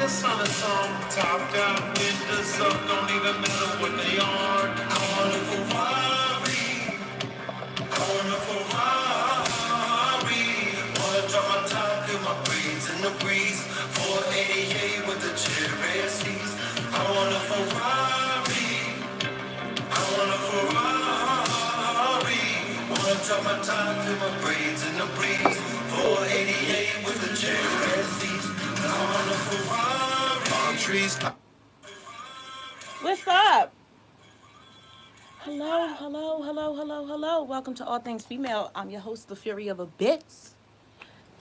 what's on the song? Top down, windows up, don't even matter what they are. I want a Ferrari, I want a Ferrari. Wanna drop my top, feel my breeze in the breeze. 488 with the cherry seats. I want a Ferrari, I want a Ferrari. Wanna drop my top, feel my breeze in the breeze. 488 with the cherry seats. I want a Ferrari. Palm trees. What's up? Hello, hello, hello, hello, hello. Welcome to All Things Female. I'm your host, The Fury of a Bits.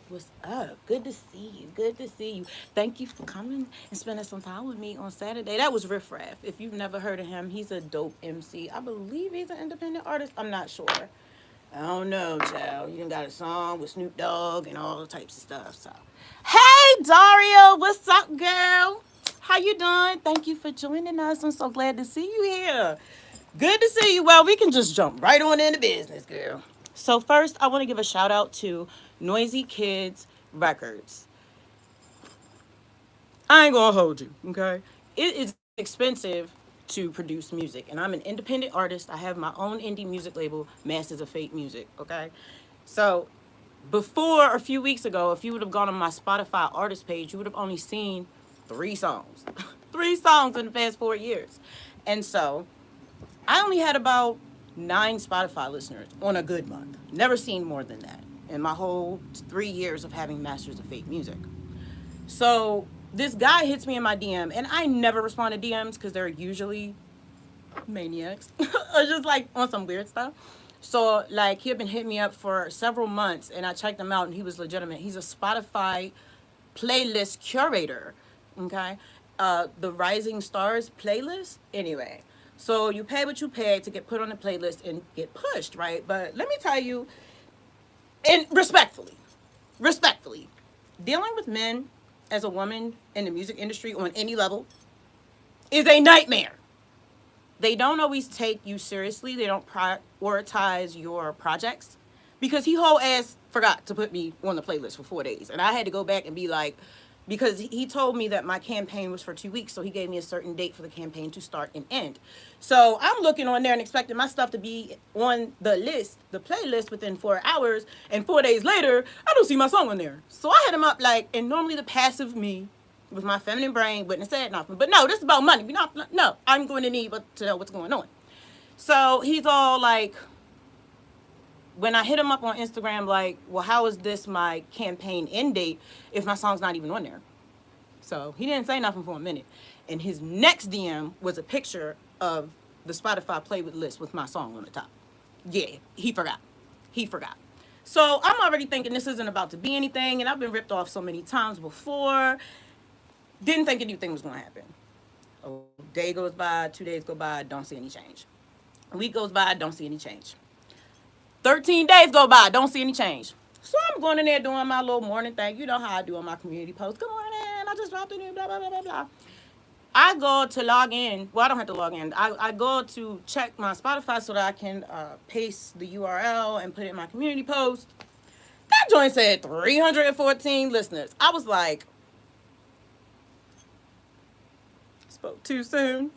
What's up? Good to see you. Good to see you. Thank you for coming and spending some time with me on Saturday. That was Riff Raff. If you've never heard of him, he's a dope MC. I believe he's an independent artist. I'm not sure. I don't know, child. You done got a song with Snoop Dogg and all types of stuff. So, hey, Dario, what's up, girl? How you doing? Thank you for joining us. I'm so glad to see you here. Good to see you. Well, we can just jump right on into business, girl. So first, I want to give a shout out to Noisy Kids Records. I ain't gonna hold you, okay? It is expensive to produce music, and I'm an independent artist. I have my own indie music label, Masters of Fate Music, okay? So before a few weeks ago, if you would have gone on my Spotify artist page, you would have only seen 3 songs. 3 songs in the past 4 years. And so I only had about 9 Spotify listeners on a good month. Never seen more than that in my whole 3 years of having Masters of Fate Music. So this guy hits me in my DM, and I never respond to DMs because they're usually maniacs or just like on some weird stuff. So like he had been hitting me up for several months, and I checked him out, and he was legitimate. He's a Spotify playlist curator. Okay, the Rising Stars playlist. Anyway, so you pay what you pay to get put on the playlist and get pushed, right? But let me tell you, and respectfully, dealing with men as a woman in the music industry on any level is a nightmare. They don't always take you seriously. They don't prioritize your projects because he whole ass forgot to put me on the playlist for 4 days, and I had to go back and be like, because he told me that my campaign was for 2 weeks, so he gave me a certain date for the campaign to start and end. So I'm looking on there and expecting my stuff to be on the list, the playlist, within 4 hours, and 4 days later, I don't see my song on there. So I hit him up like, and normally the passive me with my feminine brain wouldn't have said nothing. But no, this is about money. No, I'm going to need to know what's going on. So he's all like, when I hit him up on Instagram, like, well, how is this my campaign end date if my song's not even on there? So he didn't say nothing for a minute. And his next DM was a picture of the Spotify playlist with my song on the top. Yeah, he forgot. He forgot. So I'm already thinking this isn't about to be anything, and I've been ripped off so many times before. Didn't think anything was going to happen. A day goes by, 2 days go by, don't see any change. A week goes by, don't see any change. 13 days go by, don't see any change. So I'm going in there doing my little morning thing. You know how I do on my community post. Good morning, I just dropped in here, blah, blah, blah, blah, blah. I go to log in. Well, I don't have to log in. I go to check my Spotify so that I can paste the URL and put it in my community post. That joint said 314 listeners. I was like, spoke too soon.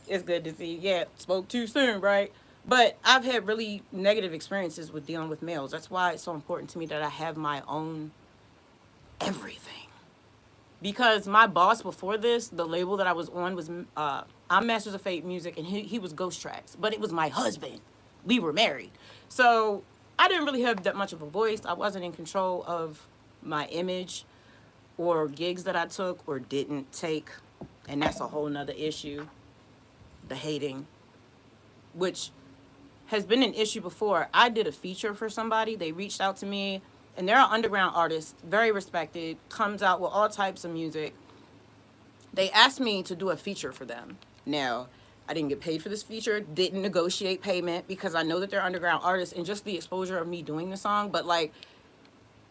It's good to see. Yeah, spoke too soon, right? But I've had really negative experiences with dealing with males. That's why it's so important to me that I have my own everything. Because my boss before this, the label that I was on was, I'm Masters of Fate Music, and he was Ghost Tracks. But it was my husband. We were married. So I didn't really have that much of a voice. I wasn't in control of my image or gigs that I took or didn't take. And that's a whole nother issue. The hating, which has been an issue before. I did a feature for somebody. They reached out to me, and they're an underground artist, very respected, comes out with all types of music. They asked me to do a feature for them. Now, I didn't get paid for this feature, didn't negotiate payment because I know that they're underground artists and just the exposure of me doing the song. But like,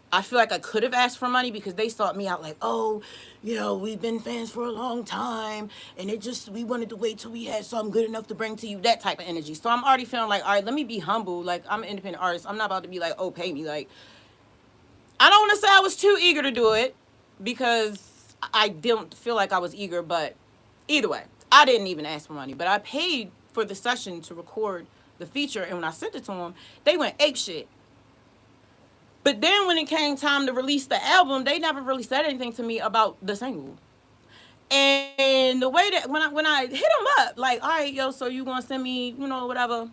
I feel like I could have asked for money because they sought me out like, oh, we've been fans for a long time, and we wanted to wait till we had something good enough to bring to you, that type of energy. So I'm already feeling like, all right, let me be humble. Like, I'm an independent artist. I'm not about to be like, oh, pay me. Like, I don't want to say I was too eager to do it, because I didn't feel like I was eager. But either way, I didn't even ask for money, but I paid for the session to record the feature. And when I sent it to them, they went ape shit. But then when it came time to release the album, they never really said anything to me about the single. And the way that when I hit them up, like, all right, yo, so you gonna send me, whatever,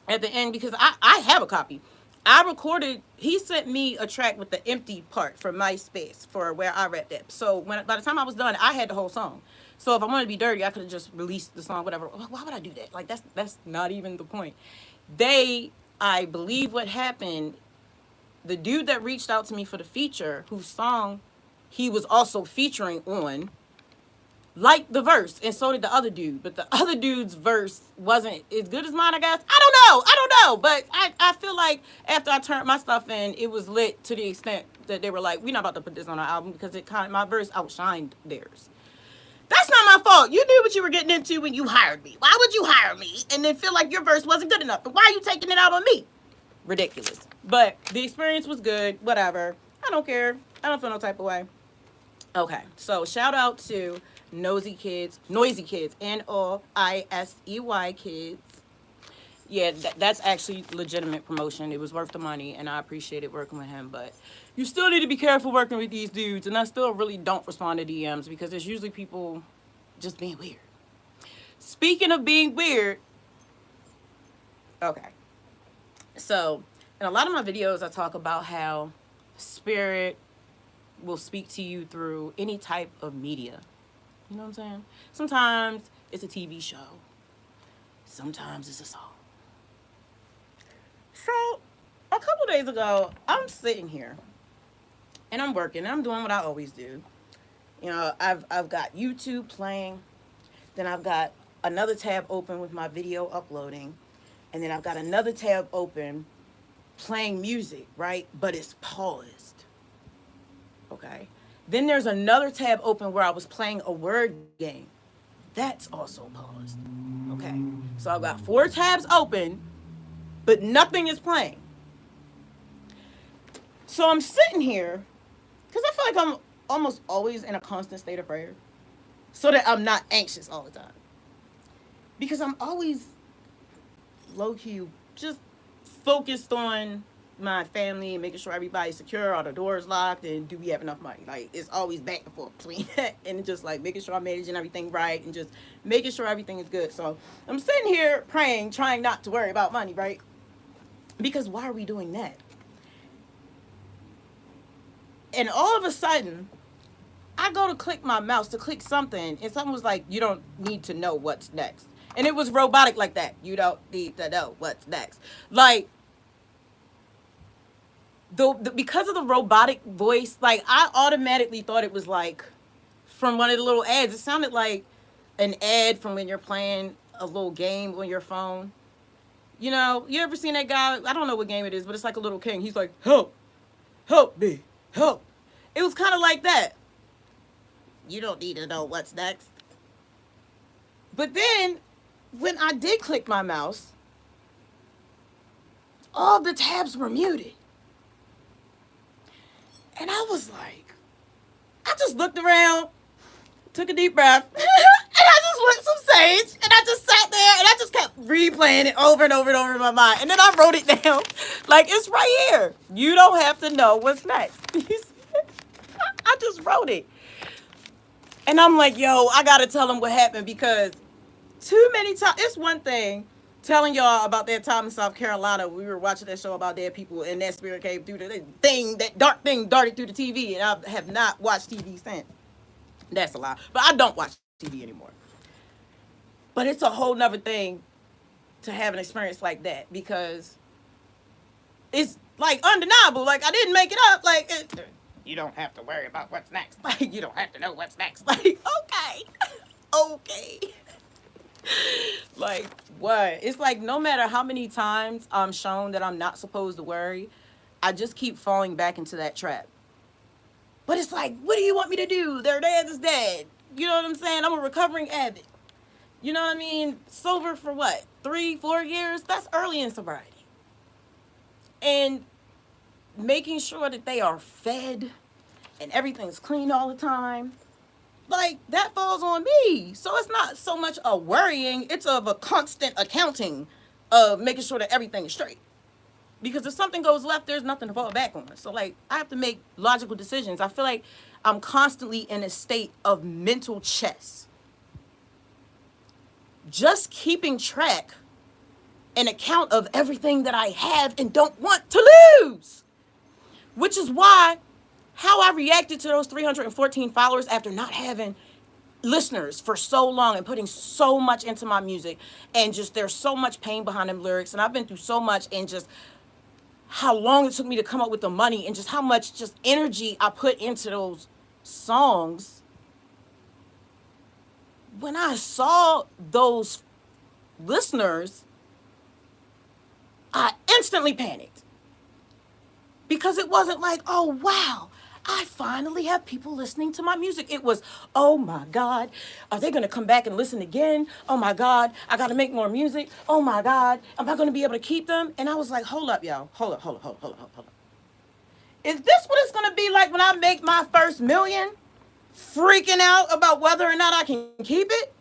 at the end, because I have a copy. I recorded. He sent me a track with the empty part for MySpace for where I rapped it. So by the time I was done, I had the whole song. So if I wanted to be dirty, I could have just released the song, whatever. Why would I do that? Like that's not even the point. I believe what happened. The dude that reached out to me for the feature, whose song he was also featuring on, liked the verse, and so did the other dude. But the other dude's verse wasn't as good as mine, I guess. I don't know. But I feel like after I turned my stuff in, it was lit to the extent that they were like, we're not about to put this on our album because my verse outshined theirs. That's not my fault. You knew what you were getting into when you hired me. Why would you hire me and then feel like your verse wasn't good enough? And why are you taking it out on me? Ridiculous. But the experience was good. Whatever. I don't care. I don't feel no type of way. Okay. So shout out to Noisy Kids, NOISEY kids. Yeah, that's actually legitimate promotion. It was worth the money, and I appreciated working with him. But you still need to be careful working with these dudes, and I still really don't respond to DMs because there's usually people just being weird. Speaking of being weird, okay. So, in a lot of my videos, I talk about how spirit will speak to you through any type of media. You know what I'm saying? Sometimes it's a TV show. Sometimes it's a song. So, a couple days ago, I'm sitting here and I'm working. And I'm doing what I always do. I've got YouTube playing. Then I've got another tab open with my video uploading. And then I've got another tab open playing music, right? But it's paused. Okay. Then there's another tab open where I was playing a word game. That's also paused. Okay. So I've got 4 tabs open, but nothing is playing. So I'm sitting here because I feel like I'm almost always in a constant state of prayer so that I'm not anxious all the time. Because I'm always low-key just focused on my family and making sure everybody's secure, all the doors locked, and do we have enough money? Like, it's always back and forth between that and just like making sure I'm managing everything right and just making sure everything is good. So I'm sitting here praying, trying not to worry about money, right? Because why are we doing that? And all of a sudden, I go to click my mouse to click something, and something was like, you don't need to know what's next. And it was robotic like that. You don't need to know what's next. Like, because of the robotic voice, like, I automatically thought it was like from one of the little ads. It sounded like an ad from when you're playing a little game on your phone. You ever seen that guy? I don't know what game it is, but it's like a little king. He's like, help me, help. It was kind of like that. You don't need to know what's next. But then, when I did click my mouse, all the tabs were muted. And I was like, I just looked around, took a deep breath, and I just lit some sage, and I just sat there, and I just kept replaying it over and over and over in my mind. And then I wrote it down, like, it's right here. You don't have to know what's next. I just wrote it. And I'm like, yo, I got to tell them what happened, because too many times, it's one thing telling y'all about that time in South Carolina. We were watching that show about dead people, and that spirit came through that dark thing darted through the TV, and I have not watched TV since. That's a lie. But I don't watch TV anymore. But it's a whole nother thing to have an experience like that, because it's like undeniable. Like, I didn't make it up. Like, you don't have to worry about what's next. Like, you don't have to know what's next. Like, okay. Okay. Like, what? It's like, no matter how many times I'm shown that I'm not supposed to worry, I just keep falling back into that trap. But it's like, what do you want me to do? Their dad is dead. You know what I'm saying? I'm a recovering addict. You know what I mean? Sober for what? 3-4 years? That's early in sobriety. And making sure that they are fed and everything's clean all the time, like that falls on me. So it's not so much a worrying, it's of a constant accounting of making sure that everything is straight. Because if something goes left, there's nothing to fall back on. So like I have to make logical decisions. I feel like I'm constantly in a state of mental chess. Just keeping track and account of everything that I have and don't want to lose. Which is why how I reacted to those 314 followers after not having listeners for so long and putting so much into my music, and just there's so much pain behind them lyrics, and I've been through so much, and just how long it took me to come up with the money, and just how much just energy I put into those songs. When I saw those listeners, I instantly panicked, because it wasn't like, oh wow, I finally have people listening to my music. It was, oh my God, are they going to come back and listen again? Oh my God, I got to make more music. Oh my God, am I going to be able to keep them? And I was like, hold up, y'all. Hold up. Is this what it's going to be like when I make my first million? Freaking out about whether or not I can keep it?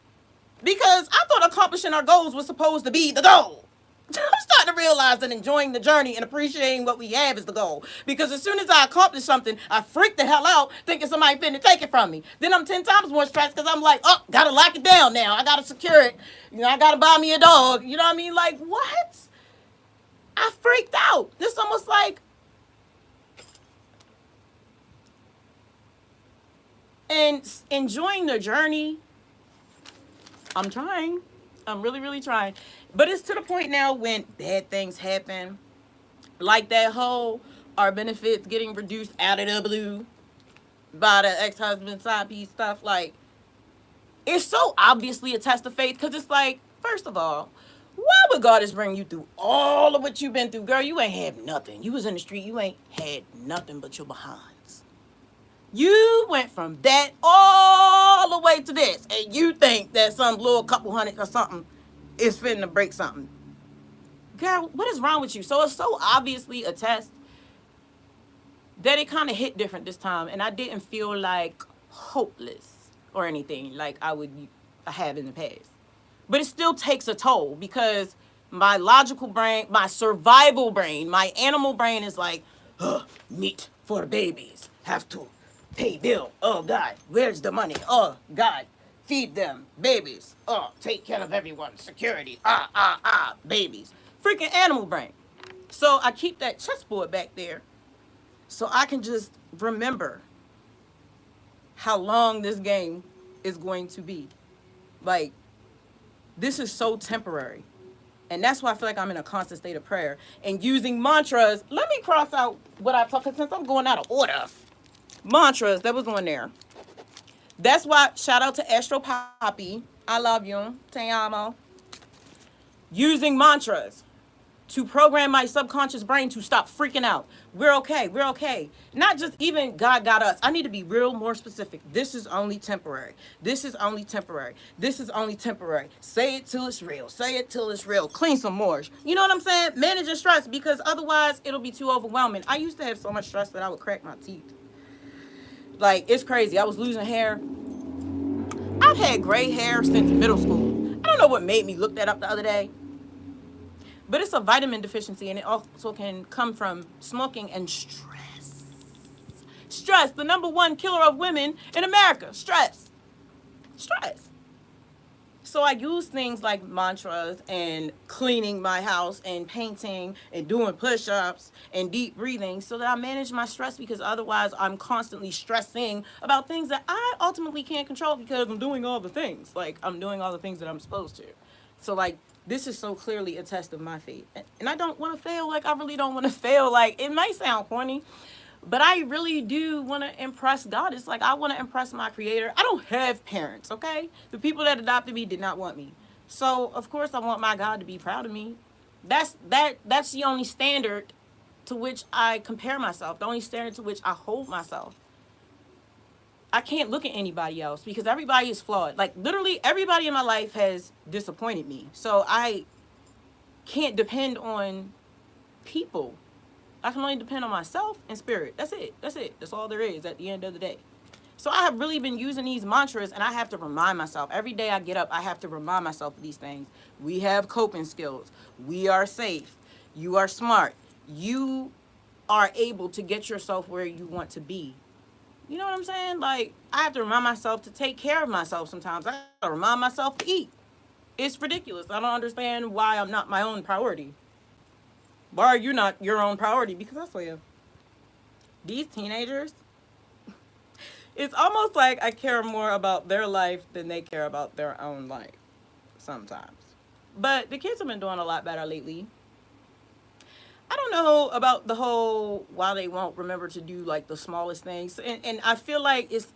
Because I thought accomplishing our goals was supposed to be the goal. I'm starting to realize that enjoying the journey and appreciating what we have is the goal. Because as soon as I accomplish something, I freak the hell out thinking somebody finna take it from me. Then I'm 10 times more stressed because I'm like, oh, gotta lock it down now. I gotta secure it. I gotta buy me a dog. You know what I mean? Like, what? I freaked out. It's almost like, and enjoying the journey, I'm trying. I'm really, really trying. But it's to the point now when bad things happen, like that whole our benefits getting reduced out of the blue by the ex-husband side piece stuff. Like, it's so obviously a test of faith, because it's like, first of all, why would God just bring you through all of what you've been through? Girl, you ain't had nothing. You was in the street. You ain't had nothing but your behinds. You went from that all the way to this, and you think that some little couple hundred or something is fitting to break something. Girl, what is wrong with you? So it's so obviously a test that it kind of hit different this time, and I didn't feel like hopeless or anything like I have in the past. But it still takes a toll, because my logical brain, my survival brain, my animal brain is like, meat for the babies, have to pay bill. Oh God, where's the money? Oh God, feed them, babies. Oh, take care of everyone, security. Babies. Freaking animal brain. So I keep that chessboard back there so I can just remember how long this game is going to be. Like, this is so temporary. And that's why I feel like I'm in a constant state of prayer and using mantras. Let me cross out what I talked, since I'm going out of order. Mantras, that was on there. That's why, shout out to Astro Poppy. I love you. Te amo. Using mantras to program my subconscious brain to stop freaking out. We're okay. We're okay. Not just even God got us. I need to be real more specific. This is only temporary. This is only temporary. This is only temporary. Say it till it's real. Say it till it's real. Clean some more. You know what I'm saying? Managing stress, because otherwise it'll be too overwhelming. I used to have so much stress that I would crack my teeth. Like, it's crazy. I was losing hair. I've had gray hair since middle school. I don't know what made me look that up the other day. But it's a vitamin deficiency, and it also can come from smoking and stress. Stress, the number one killer of women in America. Stress. Stress. So I use things like mantras and cleaning my house and painting and doing push-ups and deep breathing so that I manage my stress, because otherwise I'm constantly stressing about things that I ultimately can't control because I'm doing all the things. Like, I'm doing all the things that I'm supposed to. So, like, this is so clearly a test of my faith. And I don't want to fail. Like, I really don't want to fail. Like, it might sound corny, but I really do want to impress God. It's like I want to impress my creator. I don't have parents, okay? The people that adopted me did not want me. So, of course, I want my God to be proud of me. That's the only standard to which I compare myself, the only standard to which I hold myself. I can't look at anybody else because everybody is flawed. Like, literally everybody in my life has disappointed me. So I can't depend on people. I can only depend on myself and spirit. That's it. That's it. That's all there is at the end of the day. So I have really been using these mantras, and I have to remind myself every day I get up. I have to remind myself of these things. We have coping skills. We are safe. You are smart. You are able to get yourself where you want to be. You know what I'm saying? Like, I have to remind myself to take care of myself sometimes. I gotta remind myself to eat. It's ridiculous. I don't understand why I'm not my own priority. Why are you not your own priority? Because I swear, these teenagers, it's almost like I care more about their life than they care about their own life sometimes. But the kids have been doing a lot better lately. I don't know about the whole why they won't remember to do like the smallest things. And I feel like it's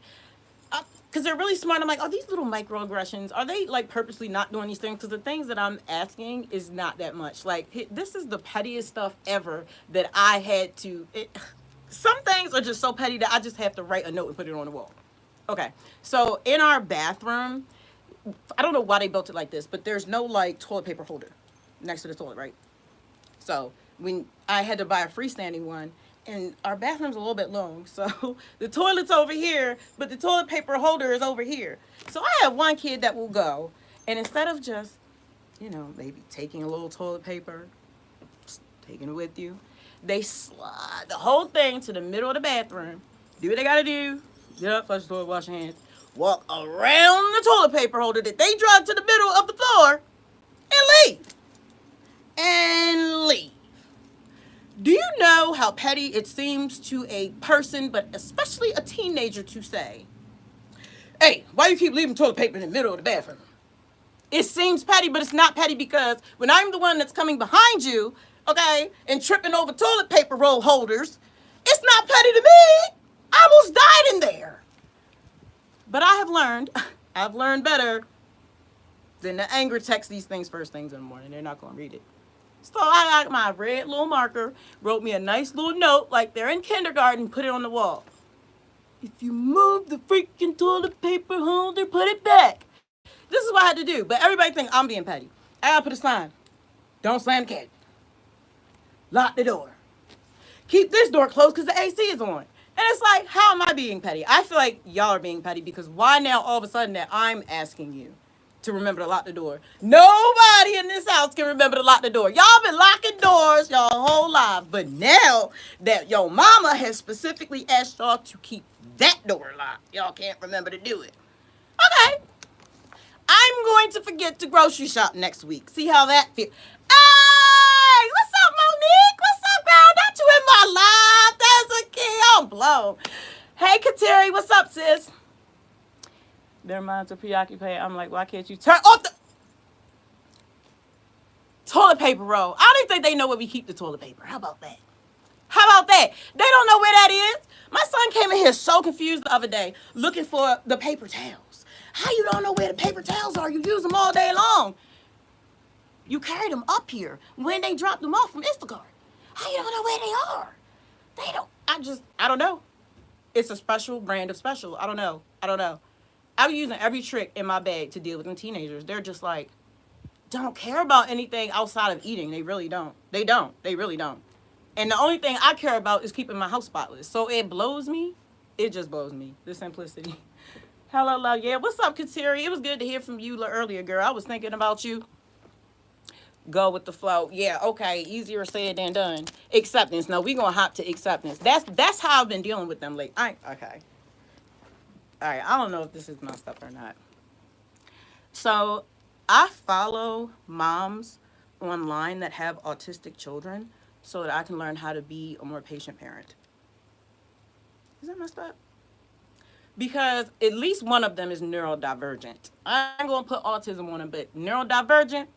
because they're really smart. I'm like, are these little microaggressions? Are they like purposely not doing these things? Because the things that I'm asking is not that much. Like, this is the pettiest stuff ever that I had to. Some things are just so petty that I just have to write a note and put it on the wall. Okay, so in our bathroom, I don't know why they built it like this, but there's no like toilet paper holder next to the toilet, right? So when I had to buy a freestanding one, and our bathroom's a little bit long, so the toilet's over here, but the toilet paper holder is over here. So I have one kid that will go, and instead of just, maybe taking a little toilet paper, just taking it with you, they slide the whole thing to the middle of the bathroom, do what they gotta do, get up, flush the toilet, wash your hands, walk around the toilet paper holder that they dragged to the middle of the floor, and leave. And leave. Do you know how petty it seems to a person, but especially a teenager, to say, hey, why you keep leaving toilet paper in the middle of the bathroom? It seems petty, but it's not petty, because when I'm the one that's coming behind you, okay, and tripping over toilet paper roll holders, it's not petty to me. I almost died in there. But I've learned better than to anger text these things first things in the morning. They're not going to read it. So I got my red little marker, wrote me a nice little note like they're in kindergarten, put it on the wall. If you move the freaking toilet paper holder, put it back. This is what I had to do. But everybody think I'm being petty. I gotta put a sign. Don't slam the cabinet. Lock the door. Keep this door closed because the AC is on. And it's like, how am I being petty? I feel like y'all are being petty, because why now all of a sudden that I'm asking you to remember to lock the door? Nobody in this house can remember to lock the door. Y'all been locking doors y'all whole lives. But now that your mama has specifically asked y'all to keep that door locked, y'all can't remember to do it. Okay. I'm going to forget to grocery shop next week. See how that feels. Hey, what's up, Monique? What's up, girl? Not you in my life. That's a key. I'm blown. Hey, Kateri, what's up, sis? Their minds are preoccupied. I'm like, why can't you turn off the toilet paper roll? I don't even think they know where we keep the toilet paper. How about that? How about that? They don't know where that is. My son came in here so confused the other day looking for the paper towels. How you don't know where the paper towels are? You use them all day long. You carried them up here when they dropped them off from Instacart. How you don't know where they are? They don't. I don't know. It's a special brand of special. I don't know. I'm using every trick in my bag to deal with them teenagers. They're just like, don't care about anything outside of eating. They really don't. They really don't. And the only thing I care about is keeping my house spotless. So it blows me. It just blows me. The simplicity. Hello, love. Yeah, what's up, Kateri? It was good to hear from you earlier, girl. I was thinking about you. Go with the flow. Yeah, okay. Easier said than done. Acceptance. No, we gonna hop to acceptance. That's how I've been dealing with them lately. Okay. All right. I don't know if this is my stuff or not. So I follow moms online that have autistic children so that I can learn how to be a more patient parent. Is that messed up? Because at least one of them is neurodivergent. I ain't gonna put autism on them, but neurodivergent,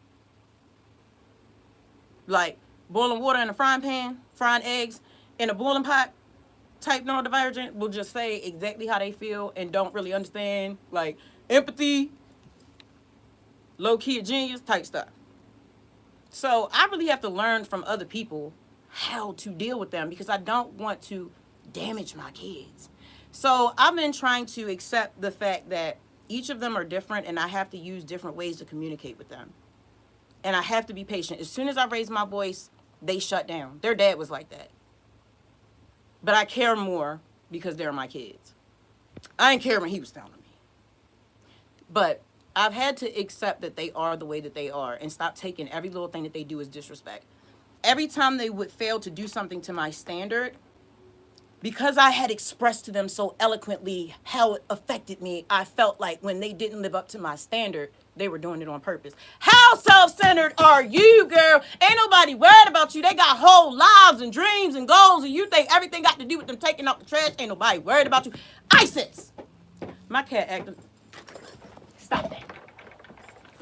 like boiling water in a frying pan, frying eggs in a boiling pot, type neurodivergent will just say exactly how they feel and don't really understand, like empathy, low-key genius type stuff. So I really have to learn from other people how to deal with them, because I don't want to damage my kids. So I've been trying to accept the fact that each of them are different, and I have to use different ways to communicate with them. And I have to be patient. As soon as I raise my voice, they shut down. Their dad was like that. But I care more because they're my kids. I didn't care when he was telling me. But I've had to accept that they are the way that they are and stop taking every little thing that they do as disrespect. Every time they would fail to do something to my standard, because I had expressed to them so eloquently how it affected me, I felt like when they didn't live up to my standard, they were doing it on purpose. How self-centered are you, girl? Ain't nobody worried about you. They got whole lives and dreams and goals, and you think everything got to do with them taking out the trash. Ain't nobody worried about you. ISIS! My cat acting. Stop that.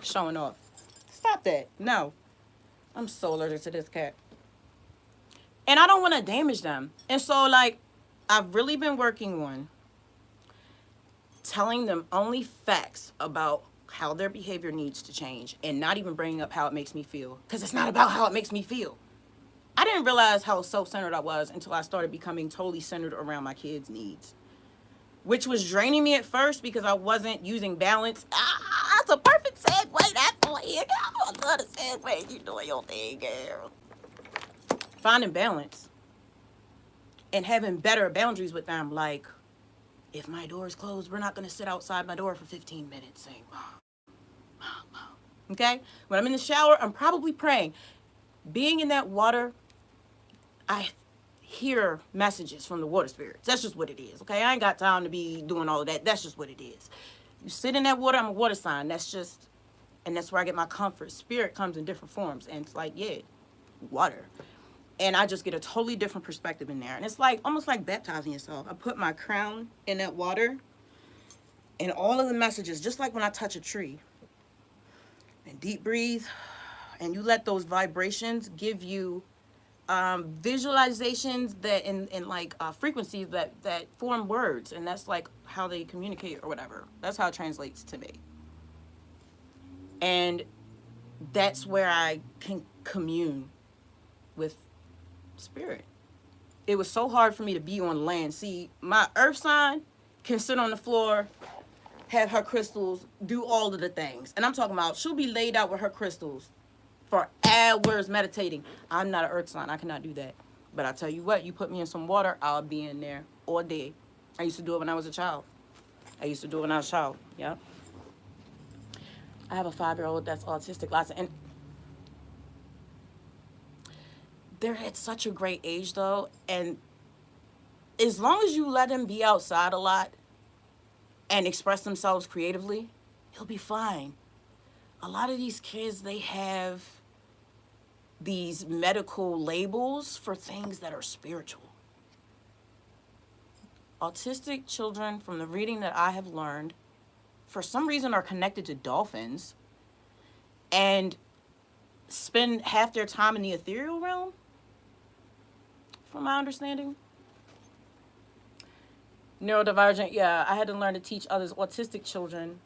Showing off. Stop that. No. I'm so allergic to this cat. And I don't want to damage them. And so, like, I've really been working on telling them only facts about how their behavior needs to change and not even bringing up how it makes me feel. Because it's not about how it makes me feel. I didn't realize how self-centered I was until I started becoming totally centered around my kids' needs, which was draining me at first because I wasn't using balance. That's a perfect segue. That's the way it goes. I love the segue. You doing your thing, girl. Finding balance and having better boundaries with them. Like, if my door is closed, we're not going to sit outside my door for 15 minutes saying, okay? When I'm in the shower, I'm probably praying. Being in that water, I hear messages from the water spirits. That's just what it is, okay? I ain't got time to be doing all of that. That's just what it is. You sit in that water, I'm a water sign. That's just, and that's where I get my comfort. Spirit comes in different forms, and it's like, yeah, water. And I just get a totally different perspective in there. And it's like, almost like baptizing yourself. I put my crown in that water, and all of the messages, just like when I touch a tree, and deep breathe, and you let those vibrations give you visualizations that in like frequencies that form words, and that's like how they communicate or whatever. That's how it translates to me. And that's where I can commune with spirit. It was so hard for me to be on land. See, my earth sign can sit on the floor, have her crystals, do all of the things. And I'm talking about she'll be laid out with her crystals for hours meditating. I'm not an earth sign. I cannot do that. But I tell you what, you put me in some water, I'll be in there all day. I used to do it when I was a child. Yeah. I have a 5-year-old that's autistic. And they're at such a great age, though. And as long as you let them be outside a lot and express themselves creatively, he'll be fine. A lot of these kids, they have these medical labels for things that are spiritual. Autistic children, from the reading that I have learned, for some reason are connected to dolphins and spend half their time in the ethereal realm, from my understanding. Neurodivergent, yeah, I had to learn to teach others autistic children.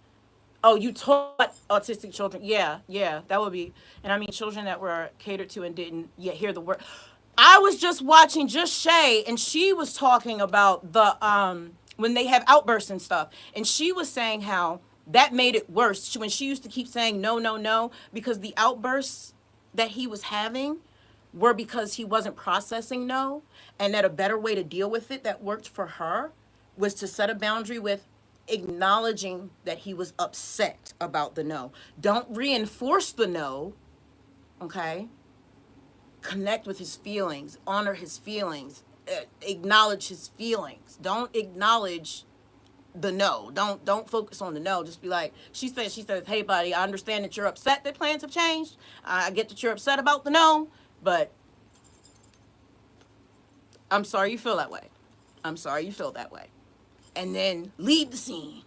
Oh, you taught autistic children. Yeah, that would be. And I mean children that were catered to and didn't yet hear the word. I was just watching Just Shay, and she was talking about the when they have outbursts and stuff. And she was saying how that made it worse when she used to keep saying no, no, no, because the outbursts that he was having were because he wasn't processing no, and that a better way to deal with it that worked for her was to set a boundary with acknowledging that he was upset about the no. Don't reinforce the no, okay? Connect with his feelings, honor his feelings, acknowledge his feelings. Don't acknowledge the no. Don't focus on the no. Just be like, she says, hey buddy, I understand that you're upset that plans have changed. I get that you're upset about the no, but I'm sorry you feel that way. I'm sorry you feel that way. And then leave the scene.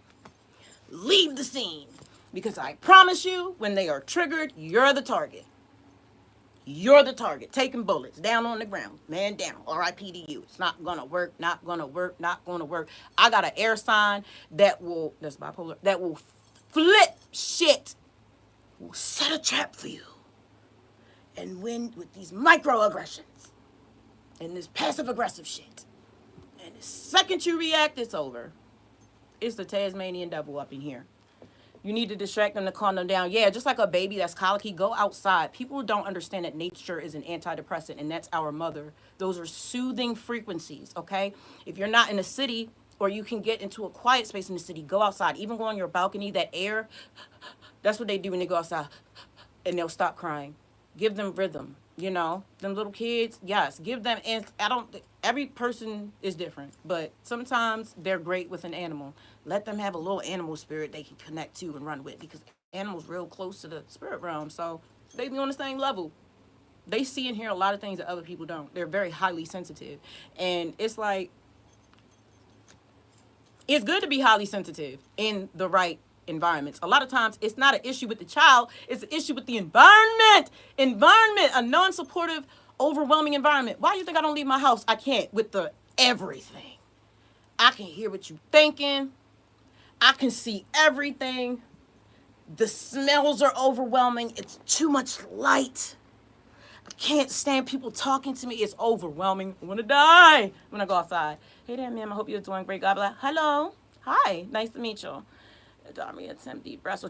Leave the scene. Because I promise you, when they are triggered, you're the target. You're the target. Taking bullets down on the ground. Man down. R.I.P. to you. It's not going to work. Not going to work. Not going to work. I got an air sign that's bipolar, that will flip shit. Will set a trap for you. And win with these microaggressions. And this passive aggressive shit. And the second you react, it's over. It's the Tasmanian devil up in here. You need to distract them to calm them down. Yeah, just like a baby that's colicky, go outside. People don't understand that nature is an antidepressant, and that's our mother. Those are soothing frequencies, okay? If you're not in a city, or you can get into a quiet space in the city, go outside. Even go on your balcony, that air, that's what they do when they go outside, and they'll stop crying. Give them rhythm, you know? Them little kids, yes, give them, and every person is different, but sometimes they're great with an animal. Let them have a little animal spirit they can connect to and run with, because animals real close to the spirit realm, so they be on the same level. They see and hear a lot of things that other people don't. They're very highly sensitive, and it's like, it's good to be highly sensitive in the right environments. A lot of times it's not an issue with the child, it's an issue with the environment. A non-supportive, overwhelming environment. Why do you think I don't leave my house? I can't, with the everything. I can hear what you thinking. I can see everything. The smells are overwhelming. It's too much light. I can't stand people talking to me. It's overwhelming. I want to die when I go outside. Hey there, ma'am. I hope you're doing great. God bless. Hello. Hi. Nice to meet you. Darby, it's some deep breaths.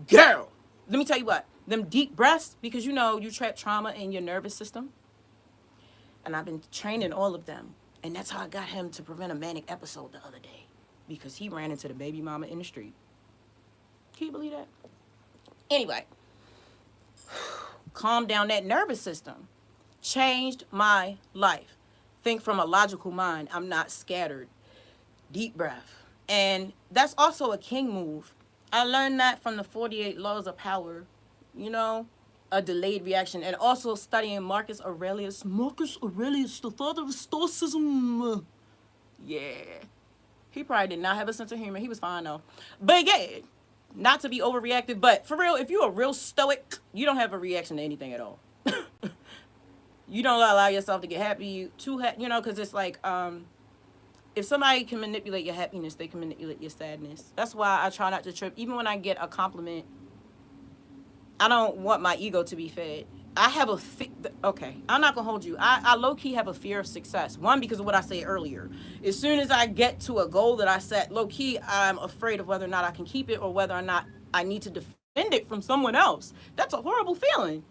Girl, let me tell you what. Them deep breaths, because you know you trap trauma in your nervous system. And I've been training all of them. And that's how I got him to prevent a manic episode the other day. Because he ran into the baby mama in the street. Can you believe that? Anyway. Calm down that nervous system. Changed my life. Think from a logical mind. I'm not scattered. Deep breath. And that's also a king move. I learned that from the 48 laws of power. You know, a delayed reaction. And also studying Marcus Aurelius. Marcus Aurelius, the father of Stoicism. Yeah. He probably did not have a sense of humor. He was fine though. But yeah, not to be overreactive, but for real, if you're a real stoic, you don't have a reaction to anything at all. You don't allow yourself to get happy, you know, because it's like, if somebody can manipulate your happiness, they can manipulate your sadness. That's why I try not to trip. Even when I get a compliment, I don't want my ego to be fed. I have okay, I'm not gonna hold you. I low-key have a fear of success. One, because of what I said earlier. As soon as I get to a goal that I set, low-key, I'm afraid of whether or not I can keep it, or whether or not I need to defend it from someone else. That's a horrible feeling.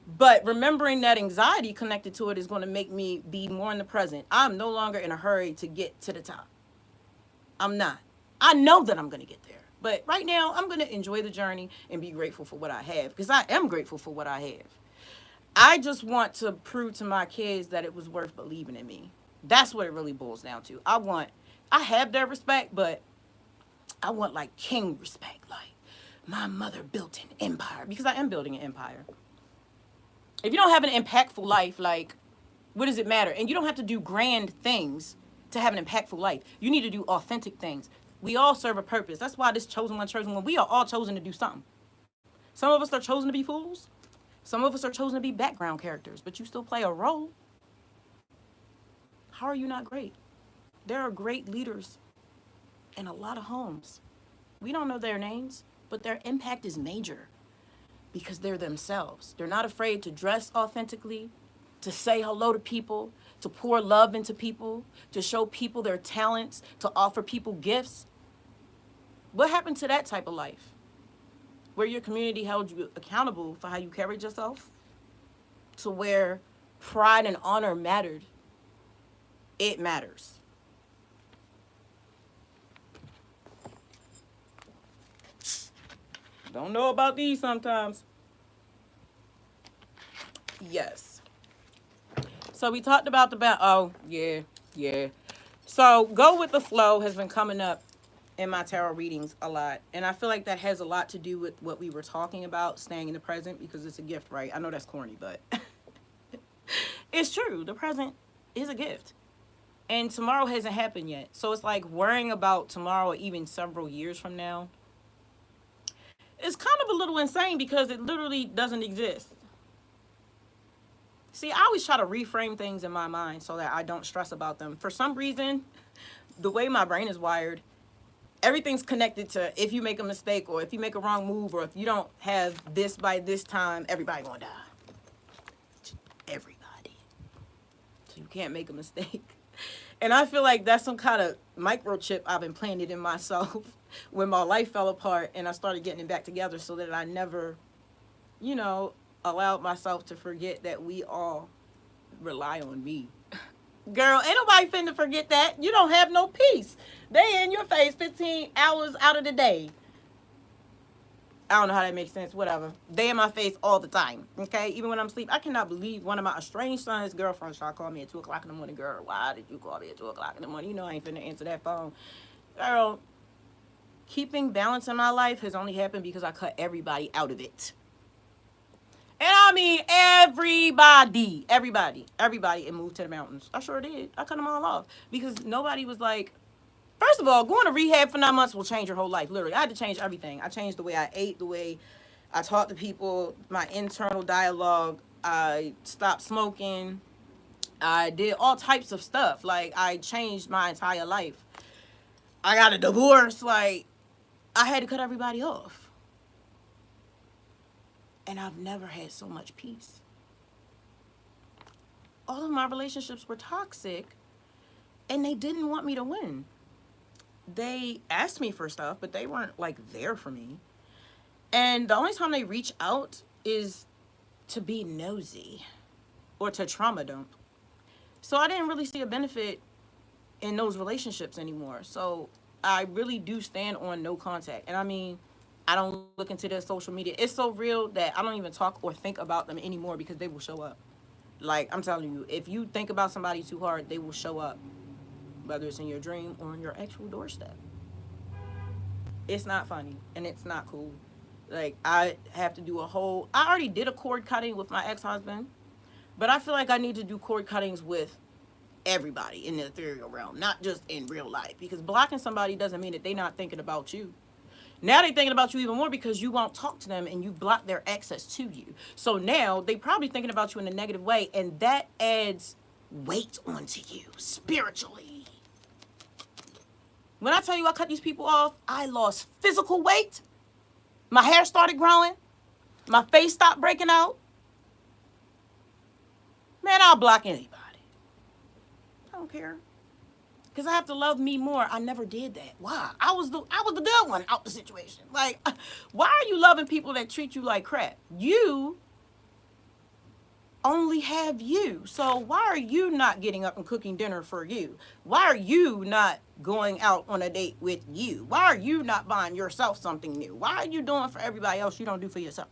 But remembering that anxiety connected to it is going to make me be more in the present. I'm no longer in a hurry to get to the top. I'm not. I know that I'm going to get there. But right now, I'm going to enjoy the journey and be grateful for what I have. Because I am grateful for what I have. I just want to prove to my kids that it was worth believing in me. That's what it really boils down to. I have their respect, but I want like king respect. Like, my mother built an empire. Because I am building an empire. If you don't have an impactful life, like, what does it matter? And you don't have to do grand things to have an impactful life. You need to do authentic things. We all serve a purpose. That's why this chosen one, we are all chosen to do something. Some of us are chosen to be fools. Some of us are chosen to be background characters, but you still play a role. How are you not great? There are great leaders in a lot of homes. We don't know their names, but their impact is major because they're themselves. They're not afraid to dress authentically, to say hello to people, to pour love into people, to show people their talents, to offer people gifts. What happened to that type of life? Where your community held you accountable for how you carried yourself? To where pride and honor mattered. It matters. Don't know about these sometimes. Yes. So we talked about yeah. So go with the flow has been coming up in my tarot readings a lot. And I feel like that has a lot to do with what we were talking about, staying in the present, because it's a gift, right? I know that's corny, but it's true. The present is a gift. And tomorrow hasn't happened yet. So it's like worrying about tomorrow or even several years from now. It's kind of a little insane because it literally doesn't exist. See, I always try to reframe things in my mind so that I don't stress about them. For some reason, the way my brain is wired, everything's connected to if you make a mistake or if you make a wrong move or if you don't have this by this time, everybody gonna die. Everybody. So you can't make a mistake. And I feel like that's some kind of microchip I've implanted in myself when my life fell apart and I started getting it back together so that I never, you know, allowed myself to forget that we all rely on me. Girl, ain't nobody finna forget that. You don't have no peace. They in your face 15 hours out of the day. I don't know how that makes sense. Whatever. They in my face all the time. Okay? Even when I'm asleep. I cannot believe one of my estranged son's girlfriends tried to call me at 2 o'clock in the morning. Girl, why did you call me at 2 o'clock in the morning? You know I ain't finna answer that phone. Girl, keeping balance in my life has only happened because I cut everybody out of it. And I mean everybody, and moved to the mountains. I sure did. I cut them all off because nobody was like, first of all, going to rehab for 9 months will change your whole life. Literally, I had to change everything. I changed the way I ate, the way I talked to people, my internal dialogue. I stopped smoking. I did all types of stuff. Like, I changed my entire life. I got a divorce. Like, I had to cut everybody off. And I've never had so much peace. All of my relationships were toxic, and they didn't want me to win. They asked me for stuff, but they weren't like there for me. And the only time they reach out is to be nosy or to trauma dump. So I didn't really see a benefit in those relationships anymore. So I really do stand on no contact. And I mean, I don't look into their social media. It's so real that I don't even talk or think about them anymore because they will show up. Like, I'm telling you, if you think about somebody too hard, they will show up, whether it's in your dream or on your actual doorstep. It's not funny and it's not cool. Like, I have to do a whole. I already did a cord cutting with my ex husband, but I feel like I need to do cord cuttings with everybody in the ethereal realm, not just in real life. Because blocking somebody doesn't mean that they're not thinking about you. Now they're thinking about you even more because you won't talk to them and you block their access to you. So now they probably thinking about you in a negative way, and that adds weight onto you spiritually. When I tell you I cut these people off, I lost physical weight. My hair started growing. My face stopped breaking out. Man, I'll block anybody. I don't care. Because I have to love me more. I never did that. Why? I was the good one out the situation. Like, why are you loving people that treat you like crap? You only have you. So why are you not getting up and cooking dinner for you? Why are you not going out on a date with you? Why are you not buying yourself something new? Why are you doing for everybody else you don't do for yourself?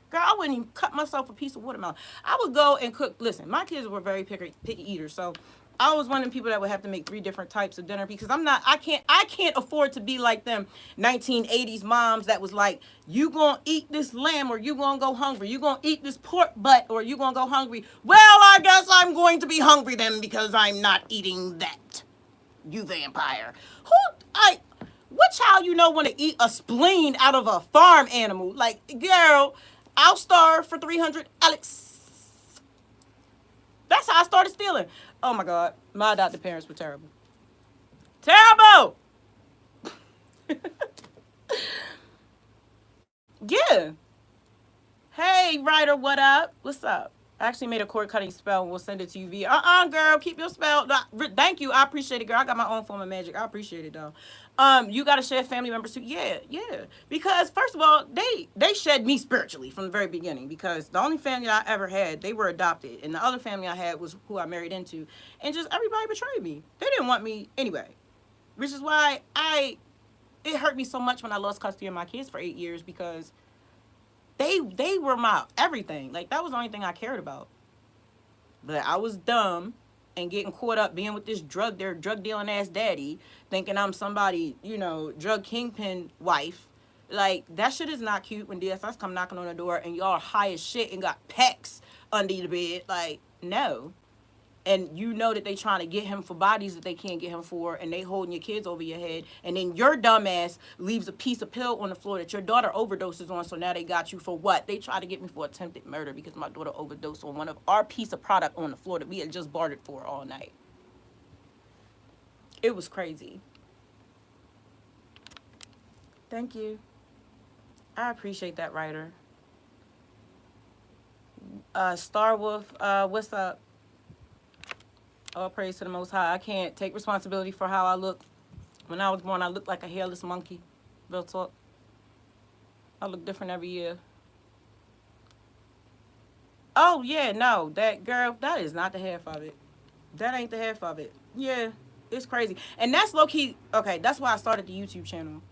Girl, I wouldn't even cut myself a piece of watermelon. I would go and cook. Listen, my kids were very picky eaters, so I was one of the people that would have to make 3 different types of dinner because I can't afford to be like them 1980s moms that was like, you gonna eat this lamb or you gonna go hungry. You gonna eat this pork butt or you gonna go hungry. Well, I guess I'm going to be hungry then because I'm not eating that. You vampire. What child you know want to eat a spleen out of a farm animal? Like, girl, I'll starve for 300 Alex. That's how I started stealing. Oh my God, my adopted parents were terrible. Terrible! Yeah. Hey, writer, what up? What's up? I actually made a cord cutting spell and we'll send it to you via. Girl, keep your spell. Thank you. I appreciate it, girl. I got my own form of magic. I appreciate it, though. You gotta share family members too. Yeah, yeah. Because first of all, they shed me spiritually from the very beginning. Because the only family I ever had, they were adopted, and the other family I had was who I married into, and just everybody betrayed me. They didn't want me anyway, which is why it hurt me so much when I lost custody of my kids for 8 years because they were my everything. Like, that was the only thing I cared about. But I was dumb and getting caught up being with this drug dealing ass daddy, thinking I'm somebody, drug kingpin wife. Like, that shit is not cute when DSS come knocking on the door and y'all high as shit and got packs under the bed. Like, no. And you know that they trying to get him for bodies that they can't get him for, and they holding your kids over your head, and then your dumb ass leaves a piece of pill on the floor that your daughter overdoses on, so now they got you for what? They tried to get me for attempted murder because my daughter overdosed on one of our piece of product on the floor that we had just bartered for all night. It was crazy. Thank you. I appreciate that, writer. Star Wolf, what's up? All praise to the Most High. I can't take responsibility for how I look. When I was born, I looked like a hairless monkey. Real talk. I look different every year. Oh, yeah, no. That girl, that is not the half of it. That ain't the half of it. Yeah, it's crazy. And that's low-key, okay, that's why I started the YouTube channel.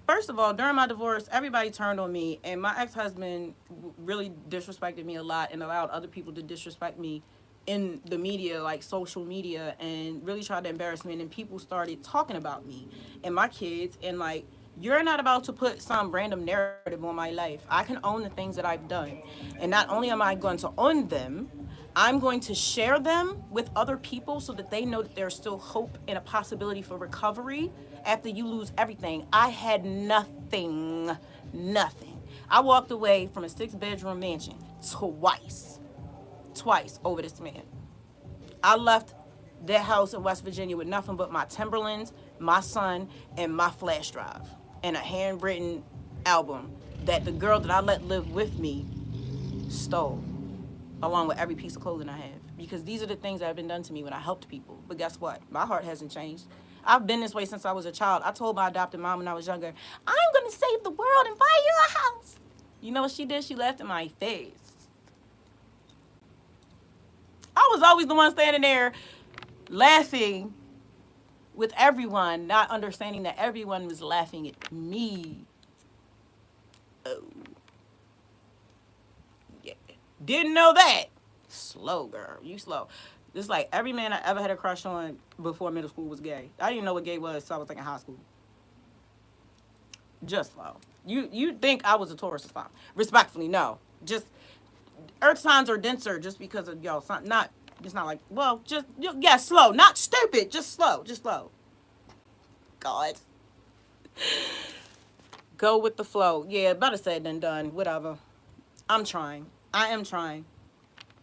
First of all, during my divorce, everybody turned on me, and my ex-husband really disrespected me a lot and allowed other people to disrespect me in the media, like social media, and really tried to embarrass me. And then people started talking about me and my kids, and like, you're not about to put some random narrative on my life. I can own the things that I've done. And not only am I going to own them, I'm going to share them with other people so that they know that there's still hope and a possibility for recovery after you lose everything. I had nothing, nothing. I walked away from a 6-bedroom mansion twice over this man. I left that house in West Virginia with nothing but my Timberlands, my son, and my flash drive, and a handwritten album that the girl that I let live with me stole, along with every piece of clothing I have. Because these are the things that have been done to me when I helped people. But guess what? My heart hasn't changed. I've been this way since I was a child. I told my adopted mom when I was younger, I'm going to save the world and buy you a house. You know what she did? She laughed in my face. I was always the one standing there laughing with everyone, not understanding that everyone was laughing at me. Oh. Yeah. Didn't know that. Slow, girl. You slow. Just like every man I ever had a crush on before middle school was gay. I didn't know what gay was, so I was like in high school. Just slow. You think I was a Taurus or something. Respectfully, no. Just earth signs are denser just because of y'all. Not, it's not like, well, just, yeah, slow. Not stupid, just slow. Just slow. God. Go with the flow. Yeah, better said than done. Whatever. I'm trying. I am trying.